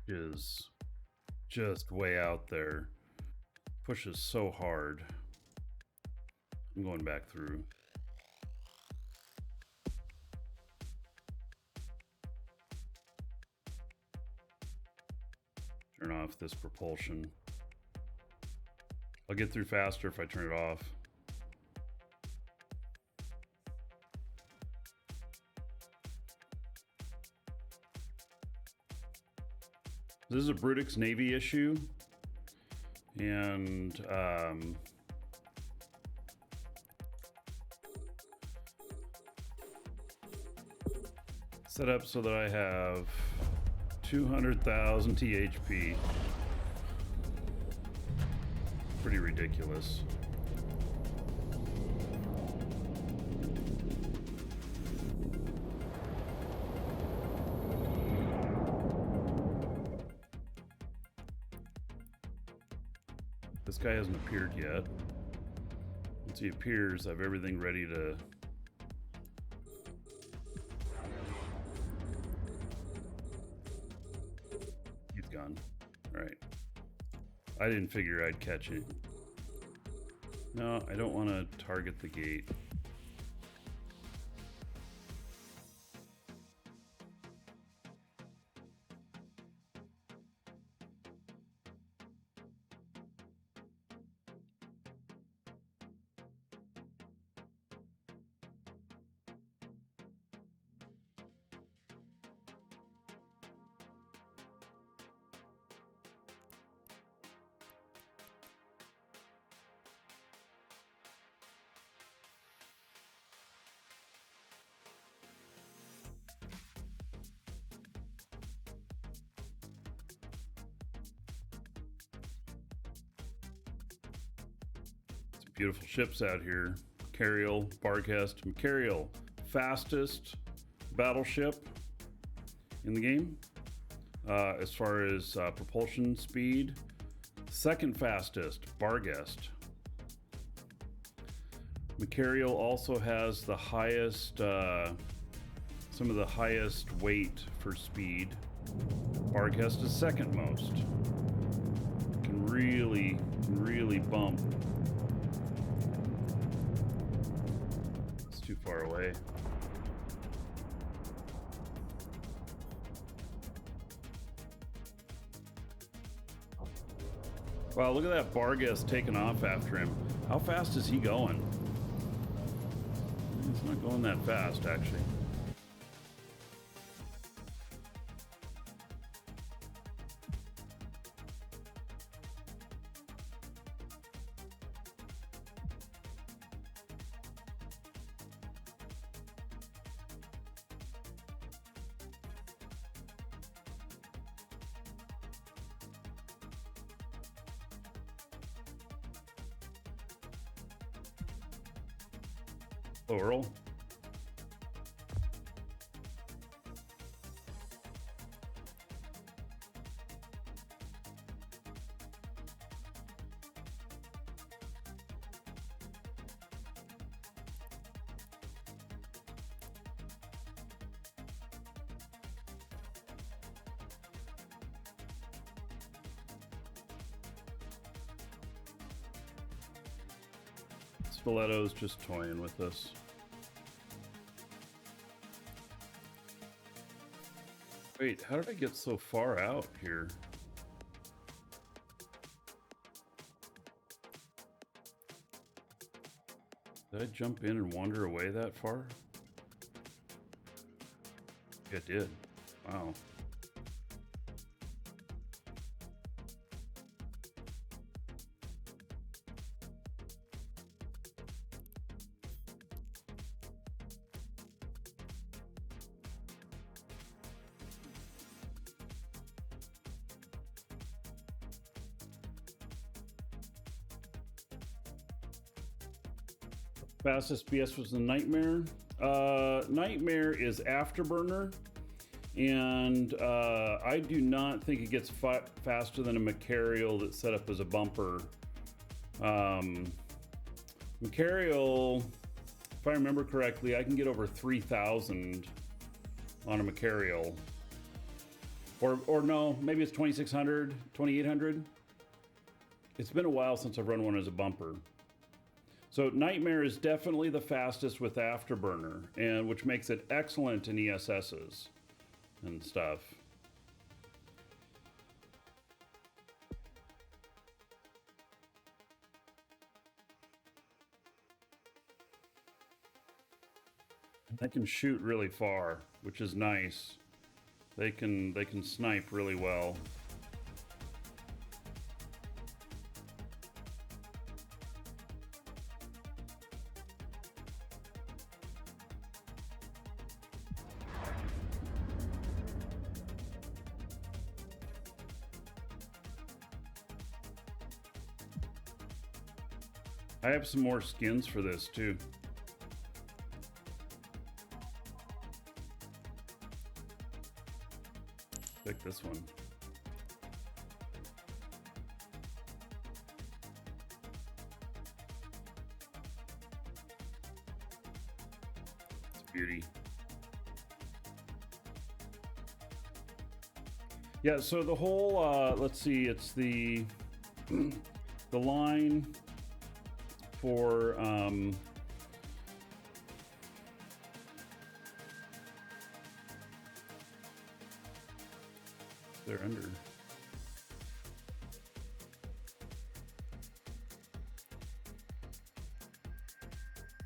[SPEAKER 1] Is just way out there. Pushes so hard. I'm going back through. Turn off this propulsion. I'll get through faster if I turn it off. This is a Brutix Navy issue, and set up so that I have 200,000 THP. Pretty ridiculous. This guy hasn't appeared yet. Once he appears, I have everything ready to... He's gone. Alright. I didn't figure I'd catch it. No, I don't want to target the gate. Beautiful ships out here. Carriel, Barcast, Carriel, fastest battleship in the game. As far as propulsion speed, second fastest, Barghest. Macariel also has the highest, some of the highest weight for speed. Barghest is second most. Can really bump. It's too far away. Wow, look at that Barghest taking off after him. How fast is he going? He's not going that fast, actually. Earl. Stiletto's just toying with us. Wait, how did I get so far out here? Did I jump in and wander away that far? Yeah, it did. Wow. Fastest BS was the Nightmare. Nightmare is Afterburner, and I do not think it gets faster than a Macarial that's set up as a bumper. Macarial, if I remember correctly, I can get over 3,000 on a Macarial. Or no, maybe it's 2,600, 2,800. It's been a while since I've run one as a bumper. So Nightmare is definitely the fastest with Afterburner, and which makes it excellent in ESSs and stuff. They can shoot really far, which is nice. They can snipe really well. I have some more skins for this too. Pick this one. It's a beauty. Yeah, so the whole, let's see, it's the line for they're under.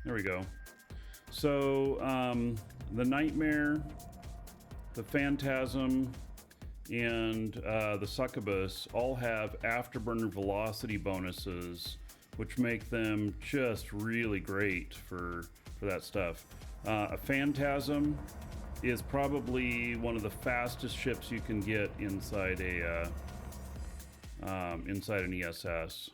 [SPEAKER 1] There we go. So the Nightmare, the Phantasm, and the Succubus all have afterburner velocity bonuses, which make them just really great for that stuff. A Phantasm is probably one of the fastest ships you can get inside a inside an ESS.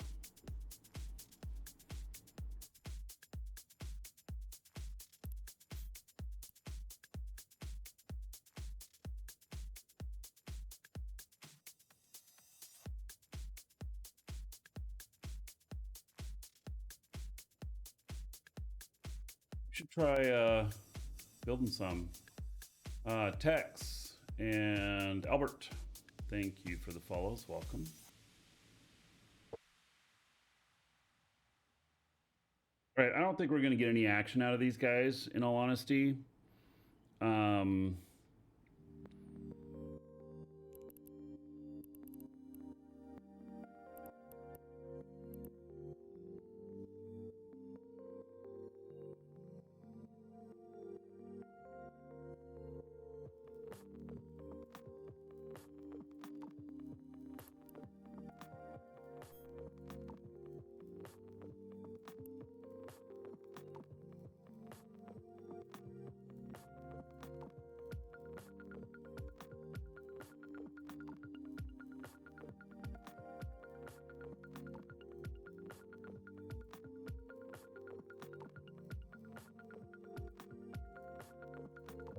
[SPEAKER 1] Should try building some. Tex and Albert, thank you for the follows. Welcome. All right, I don't think we're going to get any action out of these guys, in all honesty.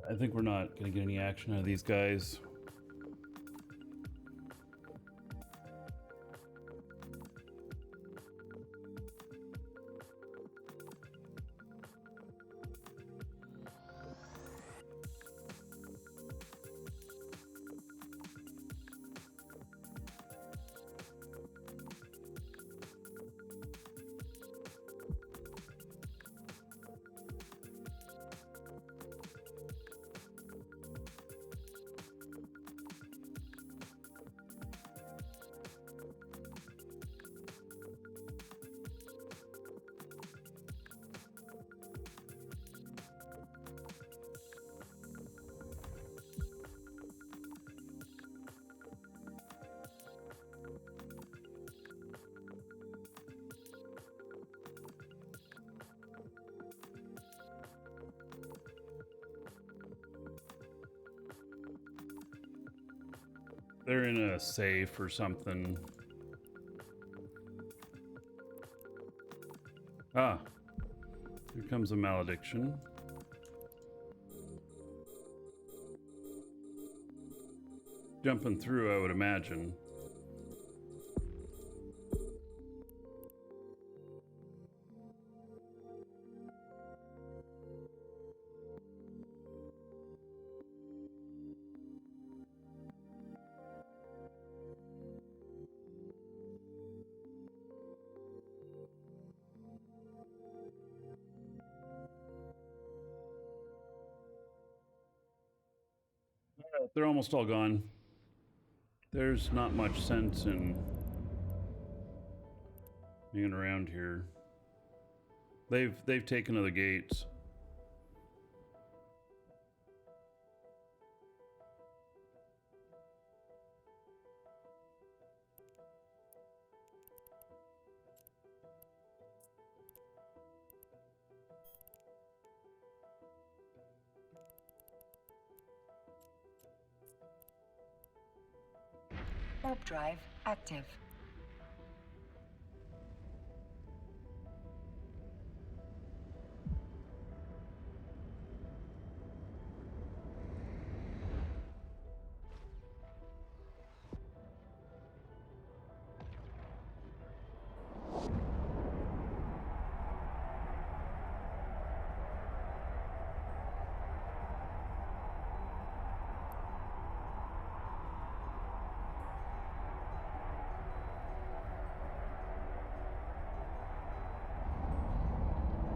[SPEAKER 1] I think we're not going to get any action out of these guys. They're in a safe or something. Ah, here comes a malediction. Jumping through, I would imagine. They're almost all gone. There's not much sense in hanging around here. They've taken to the gates.
[SPEAKER 2] Warp drive active.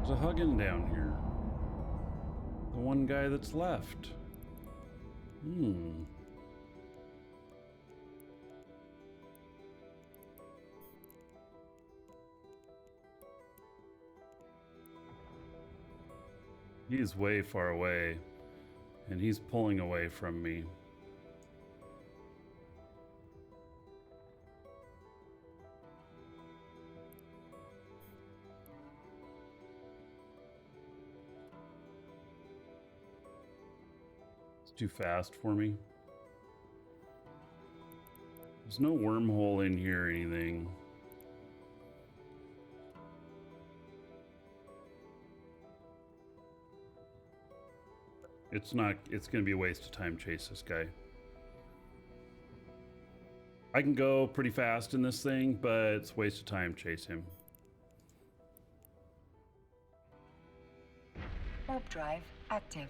[SPEAKER 1] There's a huggin' down here. The one guy that's left. He's way far away, and he's pulling away from me. Too fast for me. There's no wormhole in here or anything. It's gonna be a waste of time chase this guy. I can go pretty fast in this thing, but it's a waste of time chase him.
[SPEAKER 2] Warp drive active.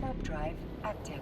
[SPEAKER 2] Warp drive active.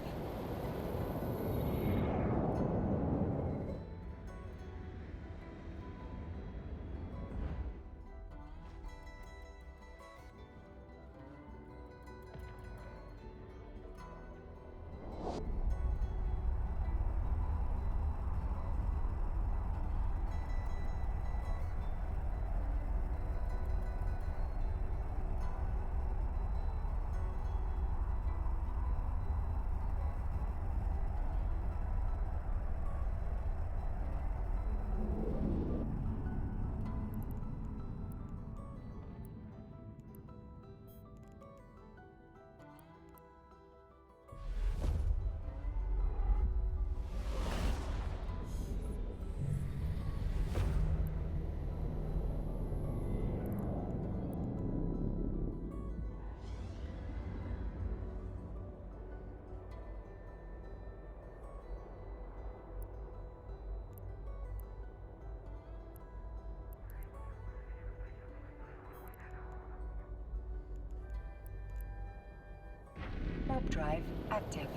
[SPEAKER 2] Warp drive active.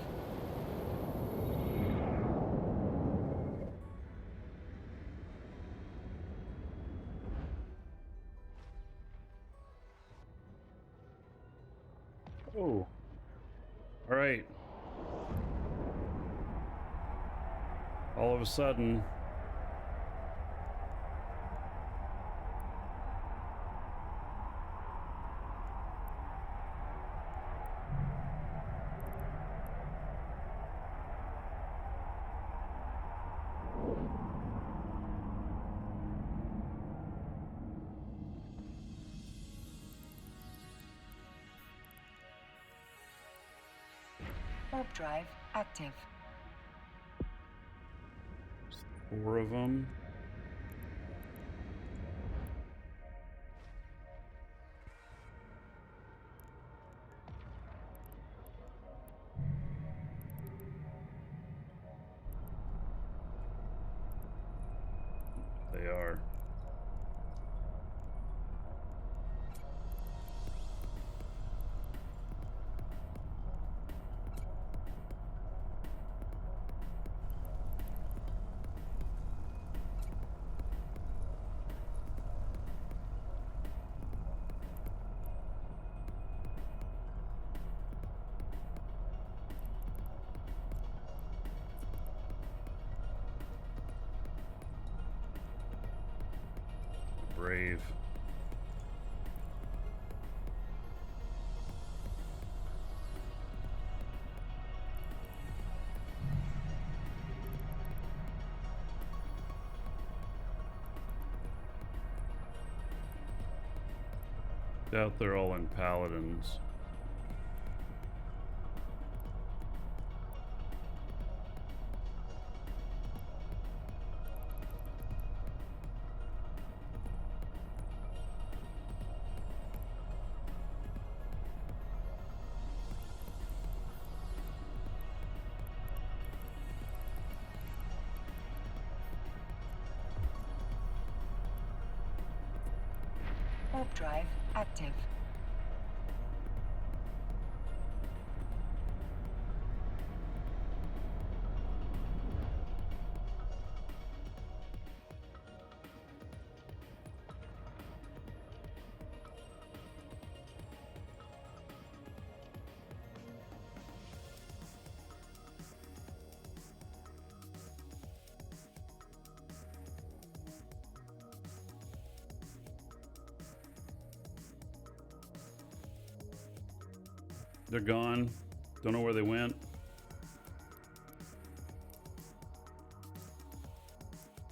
[SPEAKER 1] Oh. All right. All of a sudden,
[SPEAKER 2] Warp drive active.
[SPEAKER 1] 4 of them. They are. Brave. Doubt they're all in paladins.
[SPEAKER 2] Warp drive active.
[SPEAKER 1] They're gone. Don't know where they went.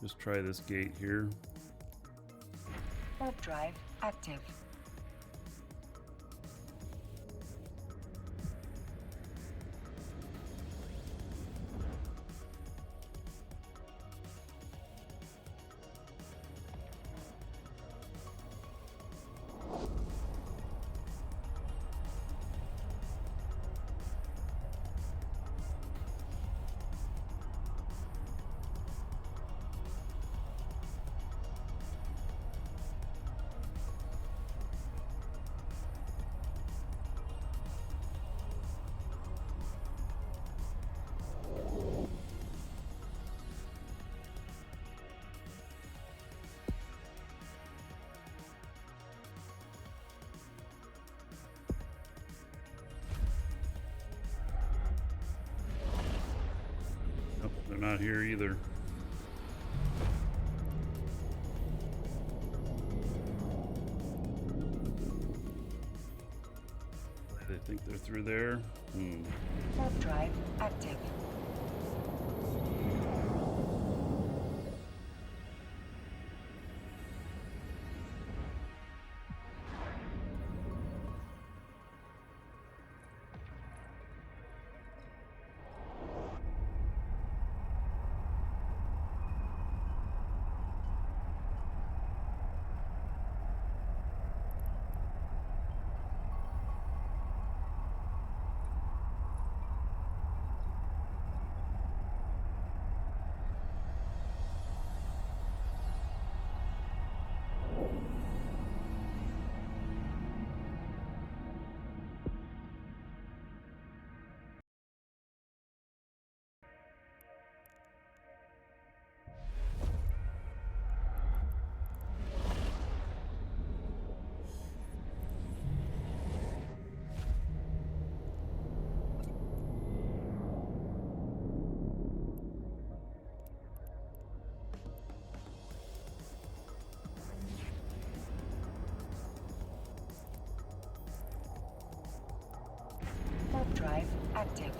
[SPEAKER 1] Just try this gate here.
[SPEAKER 2] Warp drive active.
[SPEAKER 1] Nope, they're not here either. They think they're through there.
[SPEAKER 2] Warp drive active. active.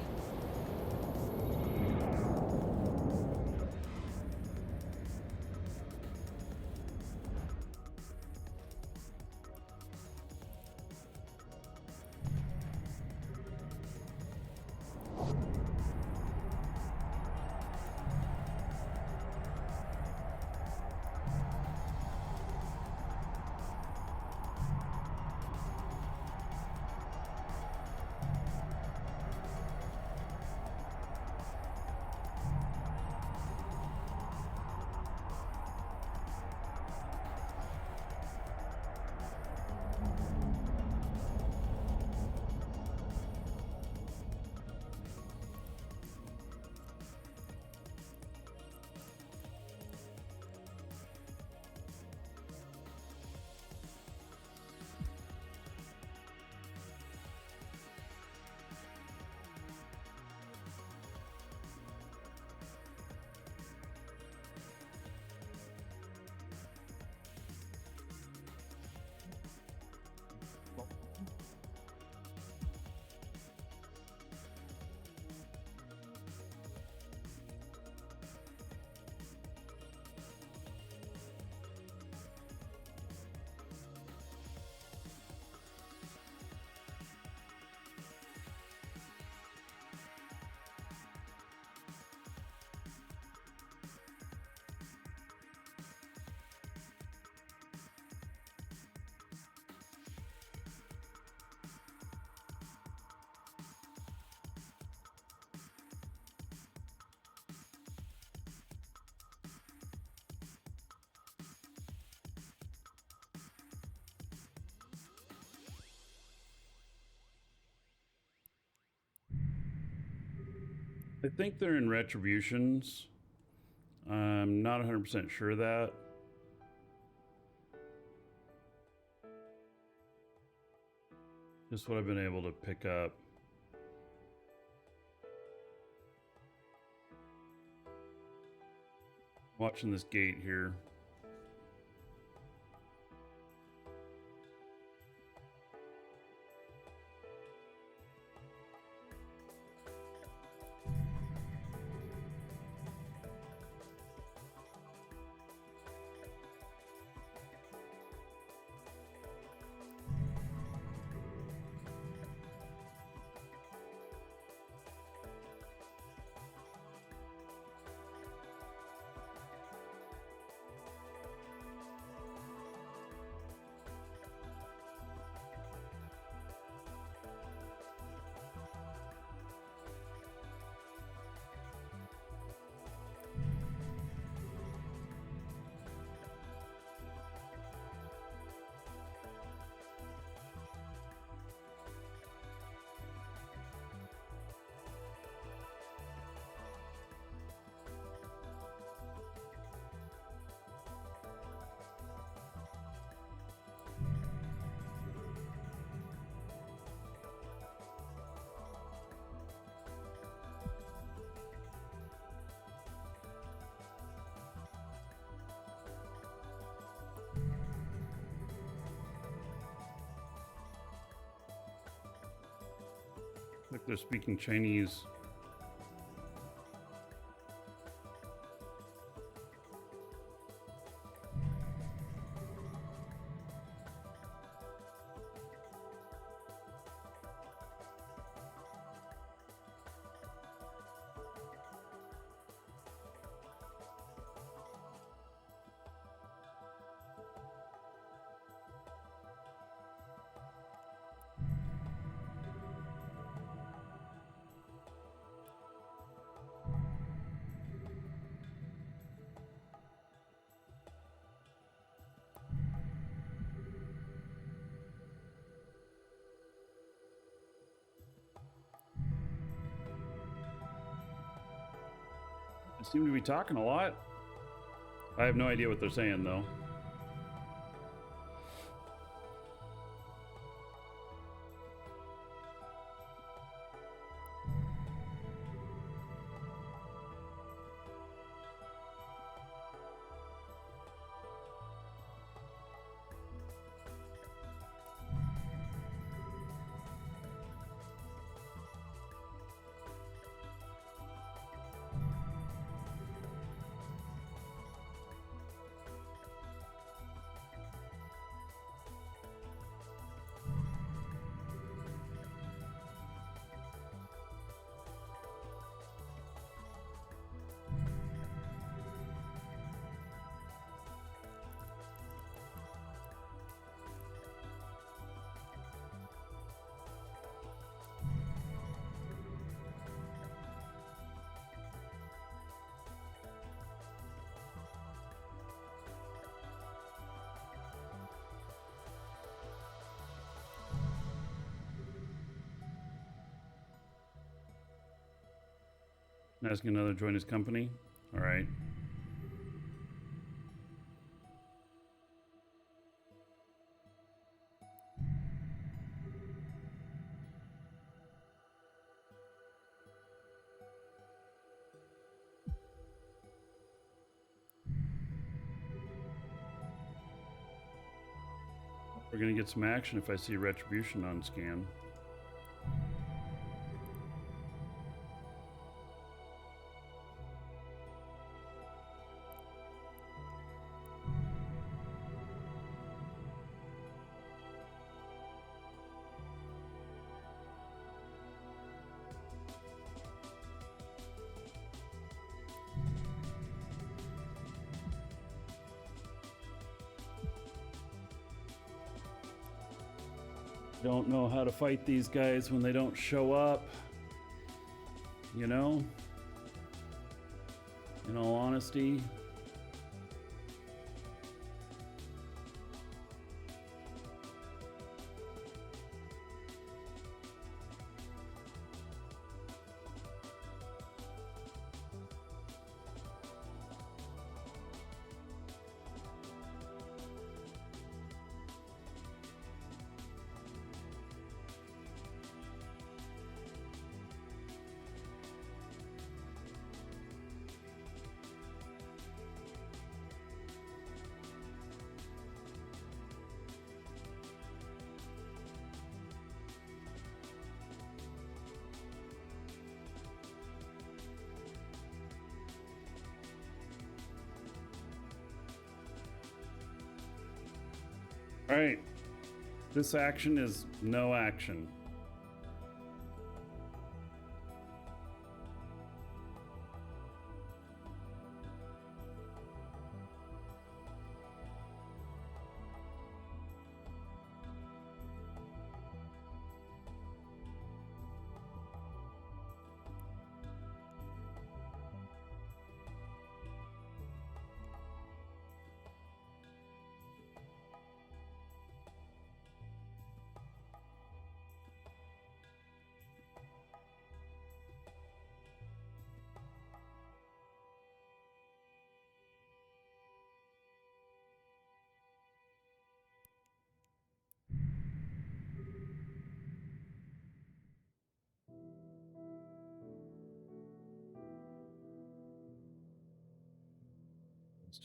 [SPEAKER 1] I think they're in retributions. I'm not 100% sure of that. Just what I've been able to pick up. Watching this gate here. Like they're speaking Chinese. They seem to be talking a lot. I have no idea what they're saying though. Asking another to join his company. All right. We're gonna get some action if I see retribution on scan. Don't know how to fight these guys when they don't show up, you know, in all honesty. All right, this action is no action.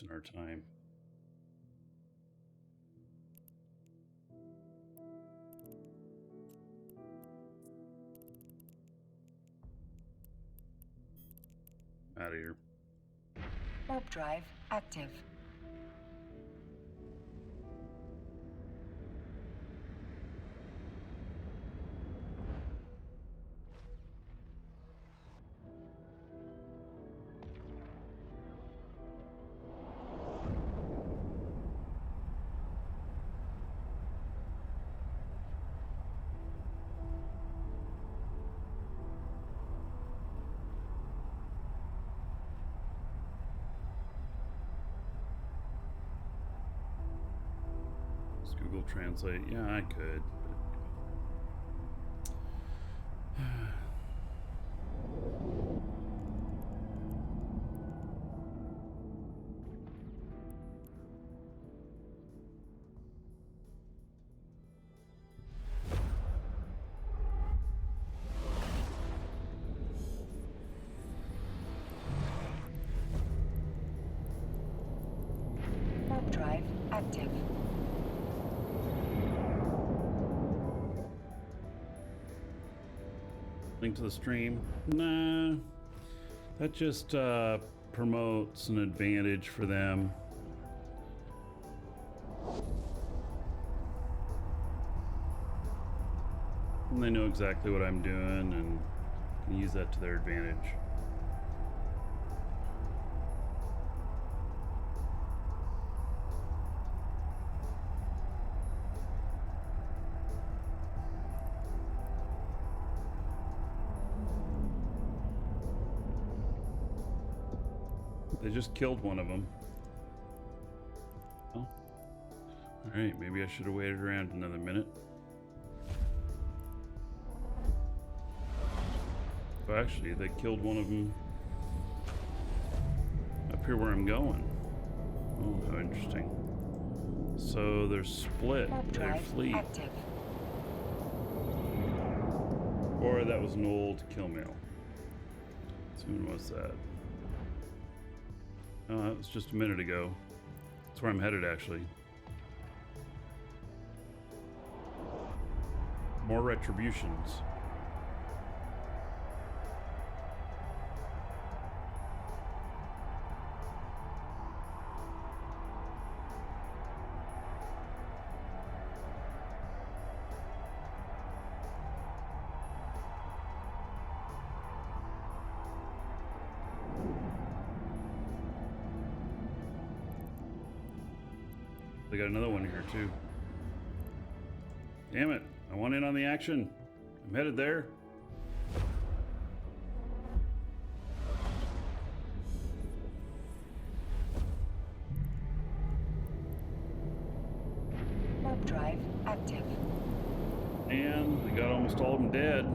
[SPEAKER 1] In our time. Out of here.
[SPEAKER 2] Warp drive active.
[SPEAKER 1] Google Translate. Yeah, I could.
[SPEAKER 2] Warp drive active.
[SPEAKER 1] Link to the stream. Nah, that just promotes an advantage for them. And they know exactly what I'm doing and can use that to their advantage. They just killed one of them. Oh. Alright, maybe I should have waited around another minute. Well, actually, they killed one of them up here where I'm going. Oh, how interesting. So they're split. Their fleet.
[SPEAKER 2] Active.
[SPEAKER 1] Or that was an old kill mail. So when was that? Oh, that was just a minute ago. That's where I'm headed, actually. More retributions. They got another one here too. Damn it, I want in on the action. I'm headed there.
[SPEAKER 2] Warp drive active.
[SPEAKER 1] And we got almost all of them dead.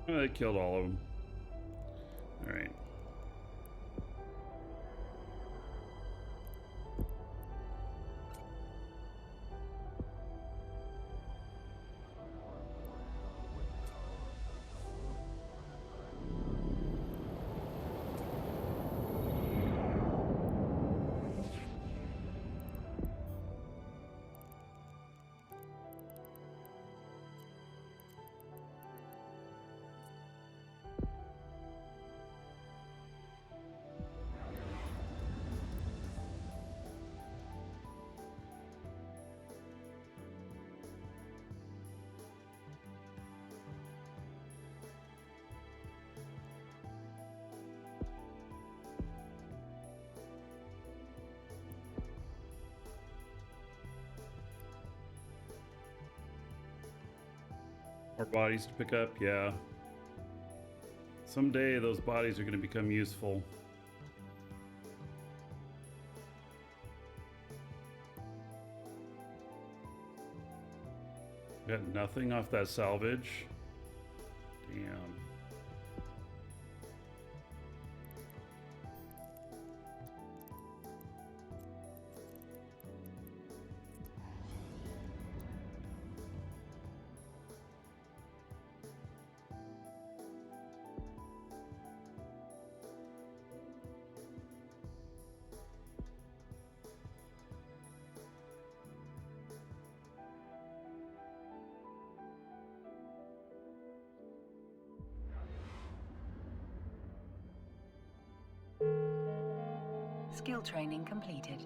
[SPEAKER 1] Oh, they killed all of them. All right. More bodies to pick up, yeah. Someday those bodies are going to become useful. Got nothing off that salvage. Damn.
[SPEAKER 2] Skill training completed.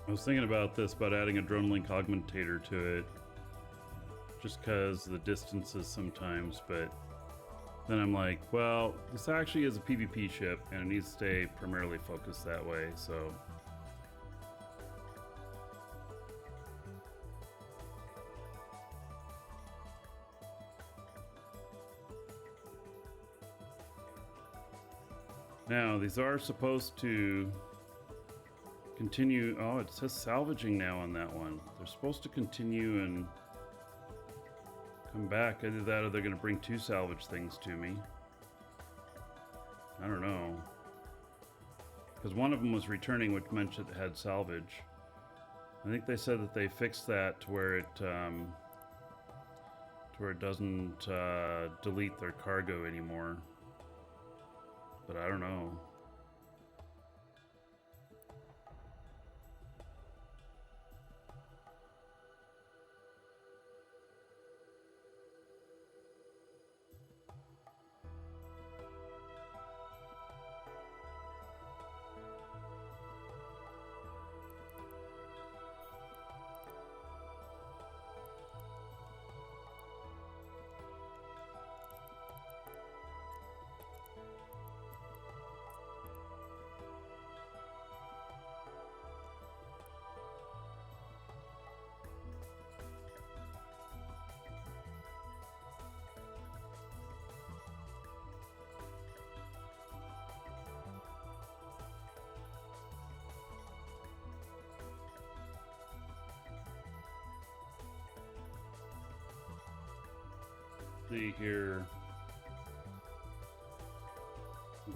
[SPEAKER 1] I was thinking about this, about adding a drone link augmentator to it, just because the distances sometimes, but then I'm like, well, this actually is a PvP ship and it needs to stay primarily focused that way, so. Now, these are supposed to continue. Oh, it says salvaging now on that one. They're supposed to continue and come back. Either that or they're going to bring 2 salvage things to me. I don't know. Because one of them was returning, which meant it had salvage. I think they said that they fixed that to where it doesn't delete their cargo anymore. But I don't know. See here.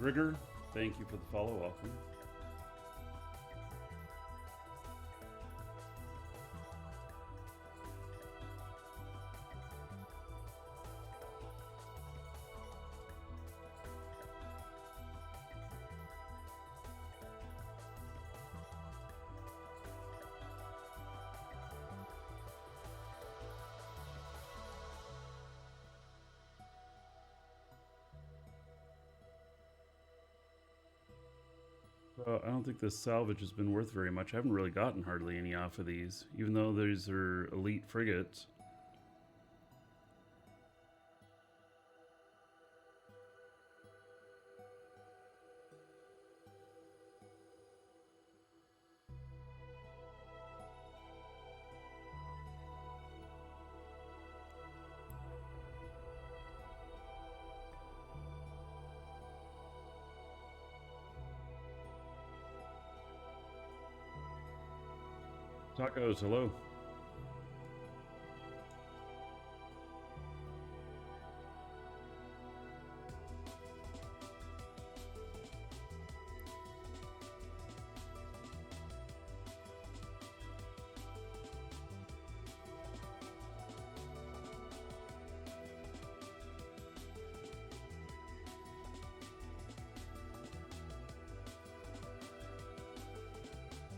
[SPEAKER 1] Grigger, thank you for the follow. Welcome. I don't think this salvage has been worth very much. I haven't really gotten hardly any off of these, even though these are elite frigates. Tacos, hello.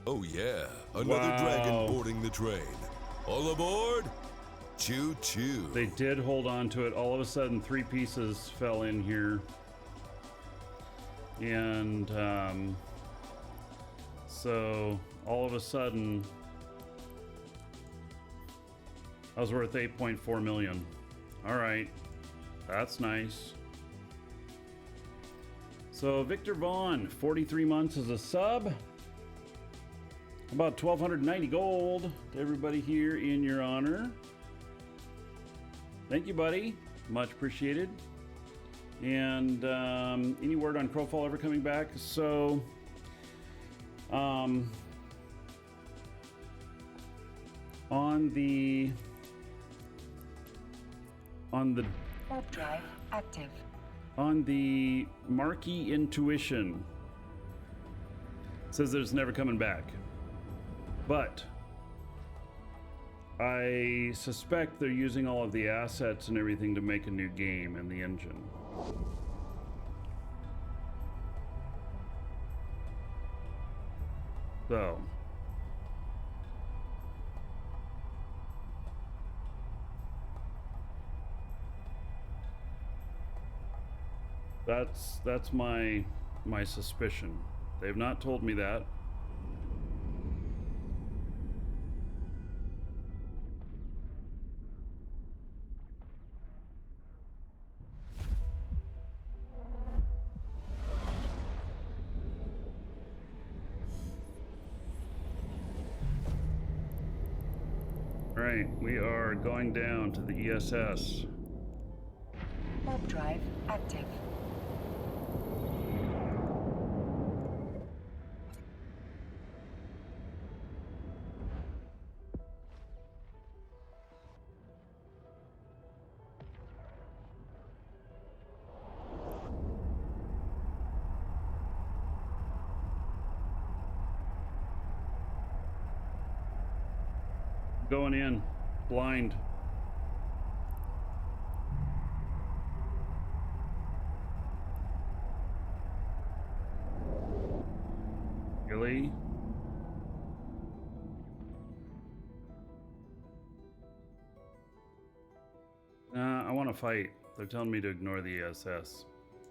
[SPEAKER 18] Oh yeah, another dragon boarding the train. All aboard! Choo choo.
[SPEAKER 1] They did hold on to it. All of a sudden, 3 pieces fell in here. And so all of a sudden, I was worth 8.4 million. All right, that's nice. So Victor Vaughn, 43 months as a sub. About 1,290 gold to everybody here in your honor. Thank you, buddy. Much appreciated. And any word on Crowfall ever coming back? So, on the
[SPEAKER 2] warp drive active.
[SPEAKER 1] On the Markee Intuition, it says that it's never coming back. But I suspect they're using all of the assets and everything to make a new game and the engine. So that's my suspicion. They've not told me that. right, we are going down to the ESS.
[SPEAKER 2] Warp drive active.
[SPEAKER 1] Going in, blind. Really? I want to fight. They're telling me to ignore the ESS,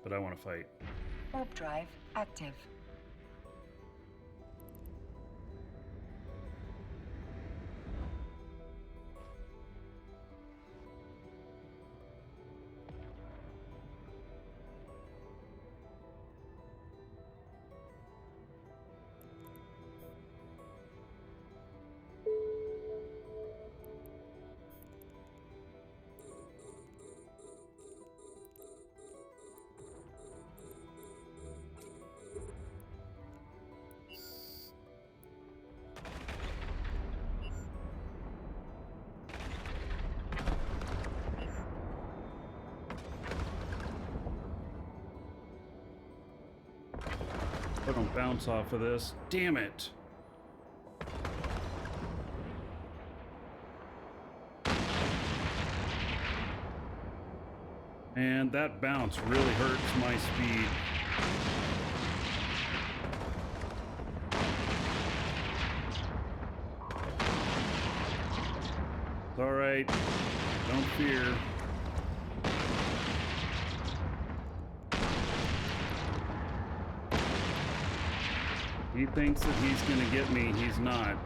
[SPEAKER 1] but I want to fight.
[SPEAKER 2] Warp drive active.
[SPEAKER 1] I don't bounce off of this. Damn it. And that bounce really hurts my speed. It's all right. Don't fear. He thinks that he's gonna get me. He's not.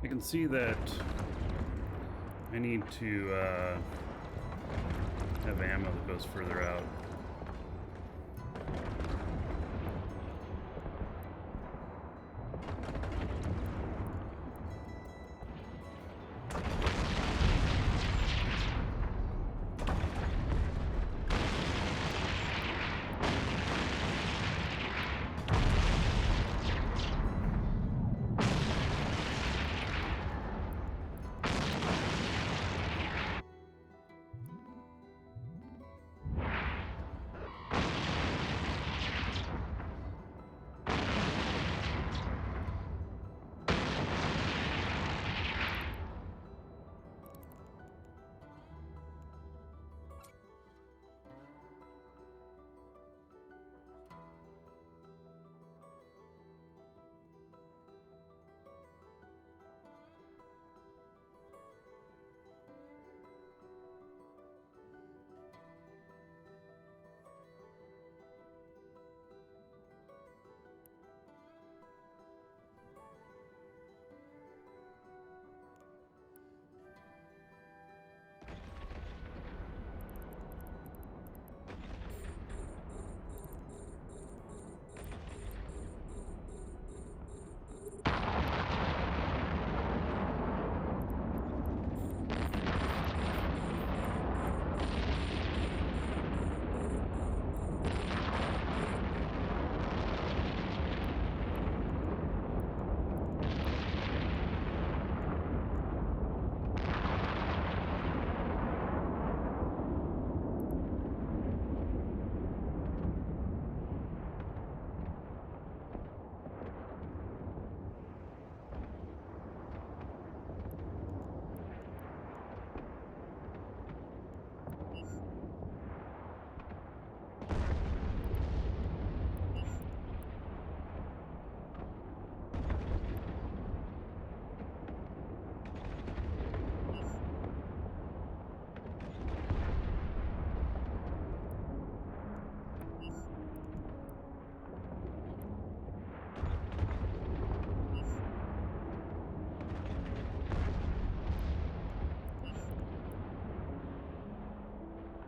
[SPEAKER 1] I can see that I need to have ammo that goes further out.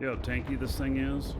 [SPEAKER 1] You know how tanky this thing is?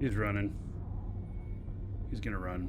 [SPEAKER 1] He's running. He's gonna run.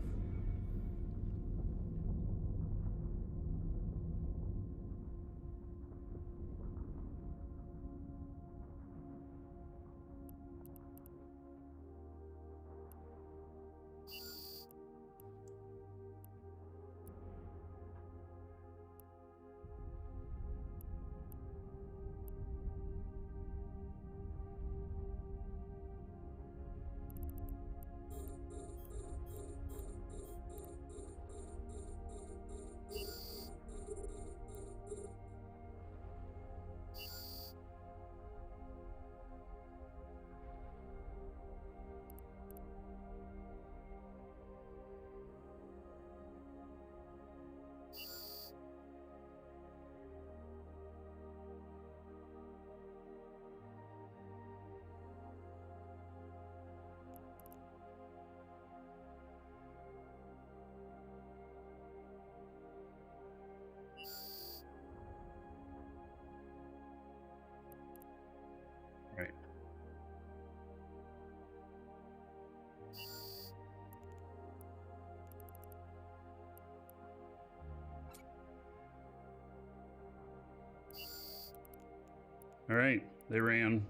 [SPEAKER 1] All right, they ran.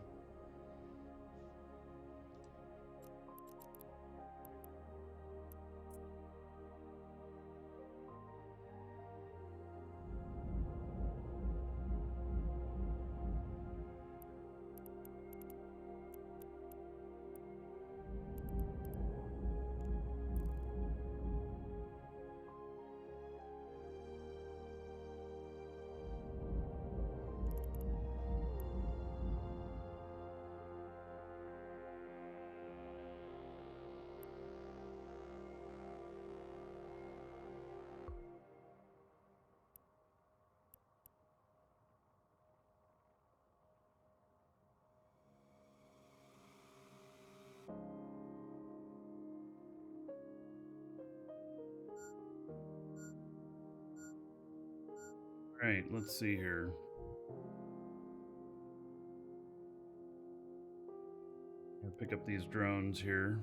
[SPEAKER 1] All right, let's see here. I'll pick up these drones here.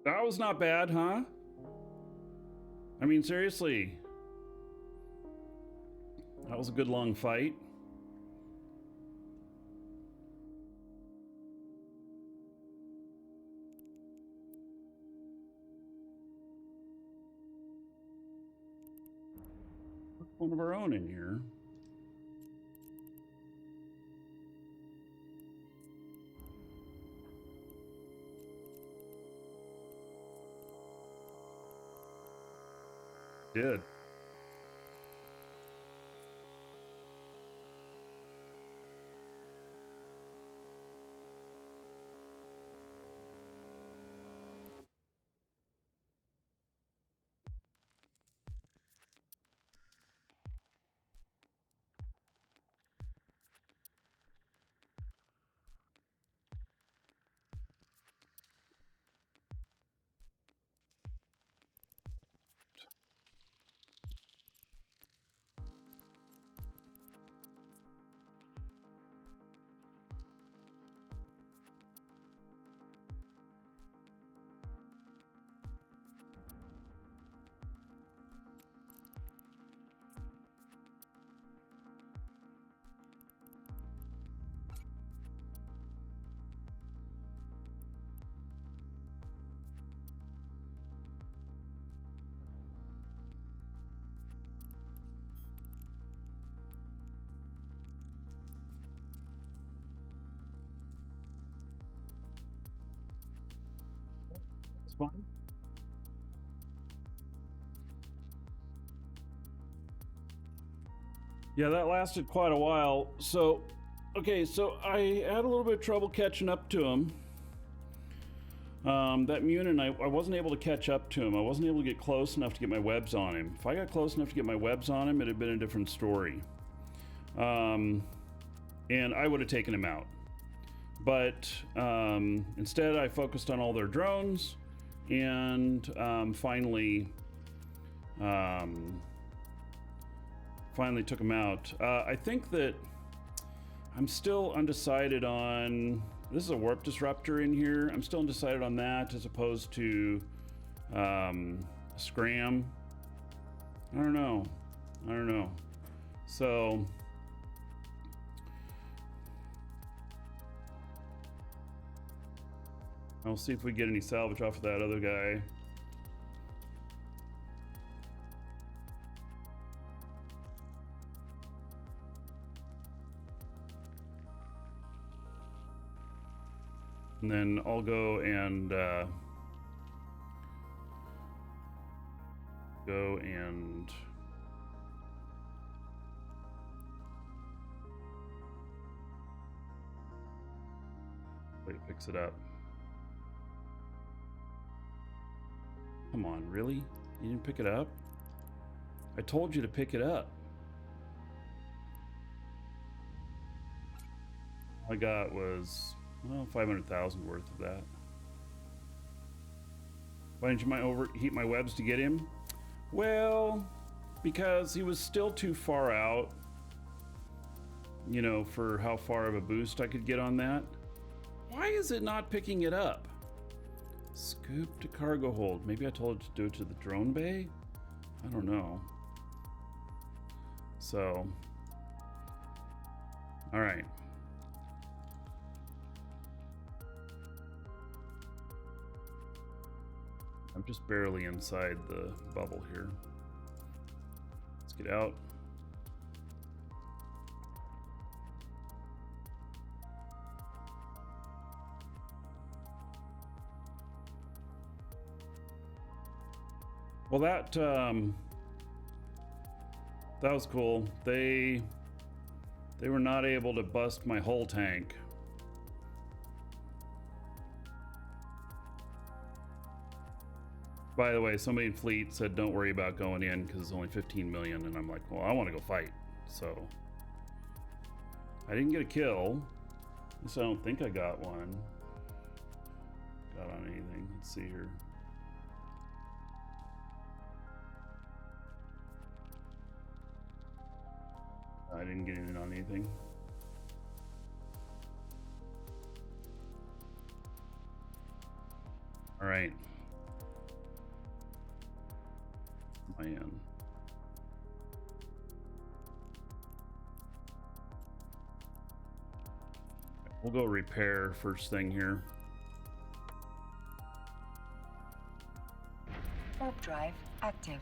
[SPEAKER 1] That was not bad, huh? I mean, seriously. That was a good long fight. One of our own in here. Did. Fine. Yeah, that lasted quite a while. So, okay, so I had a little bit of trouble catching up to him. That Munin, I wasn't able to catch up to him. I wasn't able to get close enough to get my webs on him. If I got close enough to get my webs on him, it'd have been a different story. And I would have taken him out. But instead, I focused on all their drones. And finally took him out. I think that I'm still undecided on, this is a warp disruptor in here. I'm still undecided on that as opposed to Scram. I don't know. So I'll see if we get any salvage off of that other guy. And then I'll go and wait, picks it up. Come on, really? You didn't pick it up? I told you to pick it up. All I got was, well, 500,000 worth of that. Why didn't you overheat my webs to get him? Well, because he was still too far out. you know, for how far of a boost I could get on that. Why is it not picking it up? Scoop to cargo hold. Maybe I told it to do it to the drone bay? I don't know. So, all right. I'm just barely inside the bubble here. Let's get out. Well, that was cool. They were not able to bust my hull tank. By the way, somebody in fleet said don't worry about going in because it's only 15 million, and I'm like, well, I want to go fight. So I didn't get a kill. At least I don't think I got one. Got on anything? Let's see here. I didn't get in on anything. All right. Am I in? We'll go repair first thing here.
[SPEAKER 2] Warp drive active.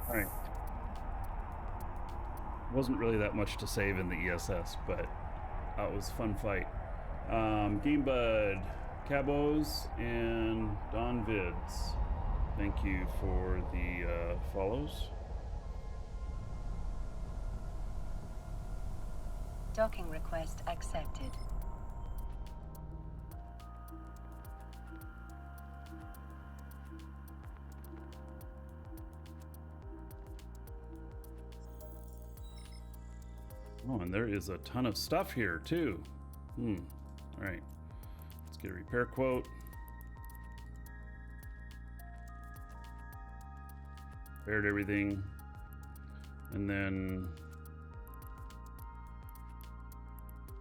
[SPEAKER 1] All right. Wasn't really that much to save in the ESS, but it was a fun fight. Gamebud, Cabos, and Don Vids. Thank you for the follows.
[SPEAKER 2] Docking request accepted.
[SPEAKER 1] Oh, and there is a ton of stuff here too. All right, let's get a repair quote. Repaired everything, and then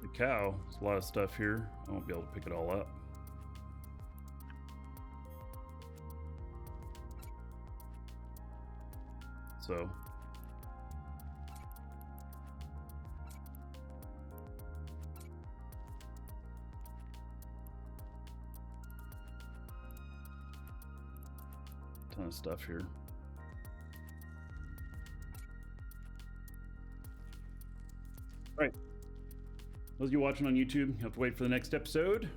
[SPEAKER 1] the cow. There's a lot of stuff here. I won't be able to pick it all up. So. Ton of stuff here. All right. Those of you watching on YouTube, you have to wait for the next episode.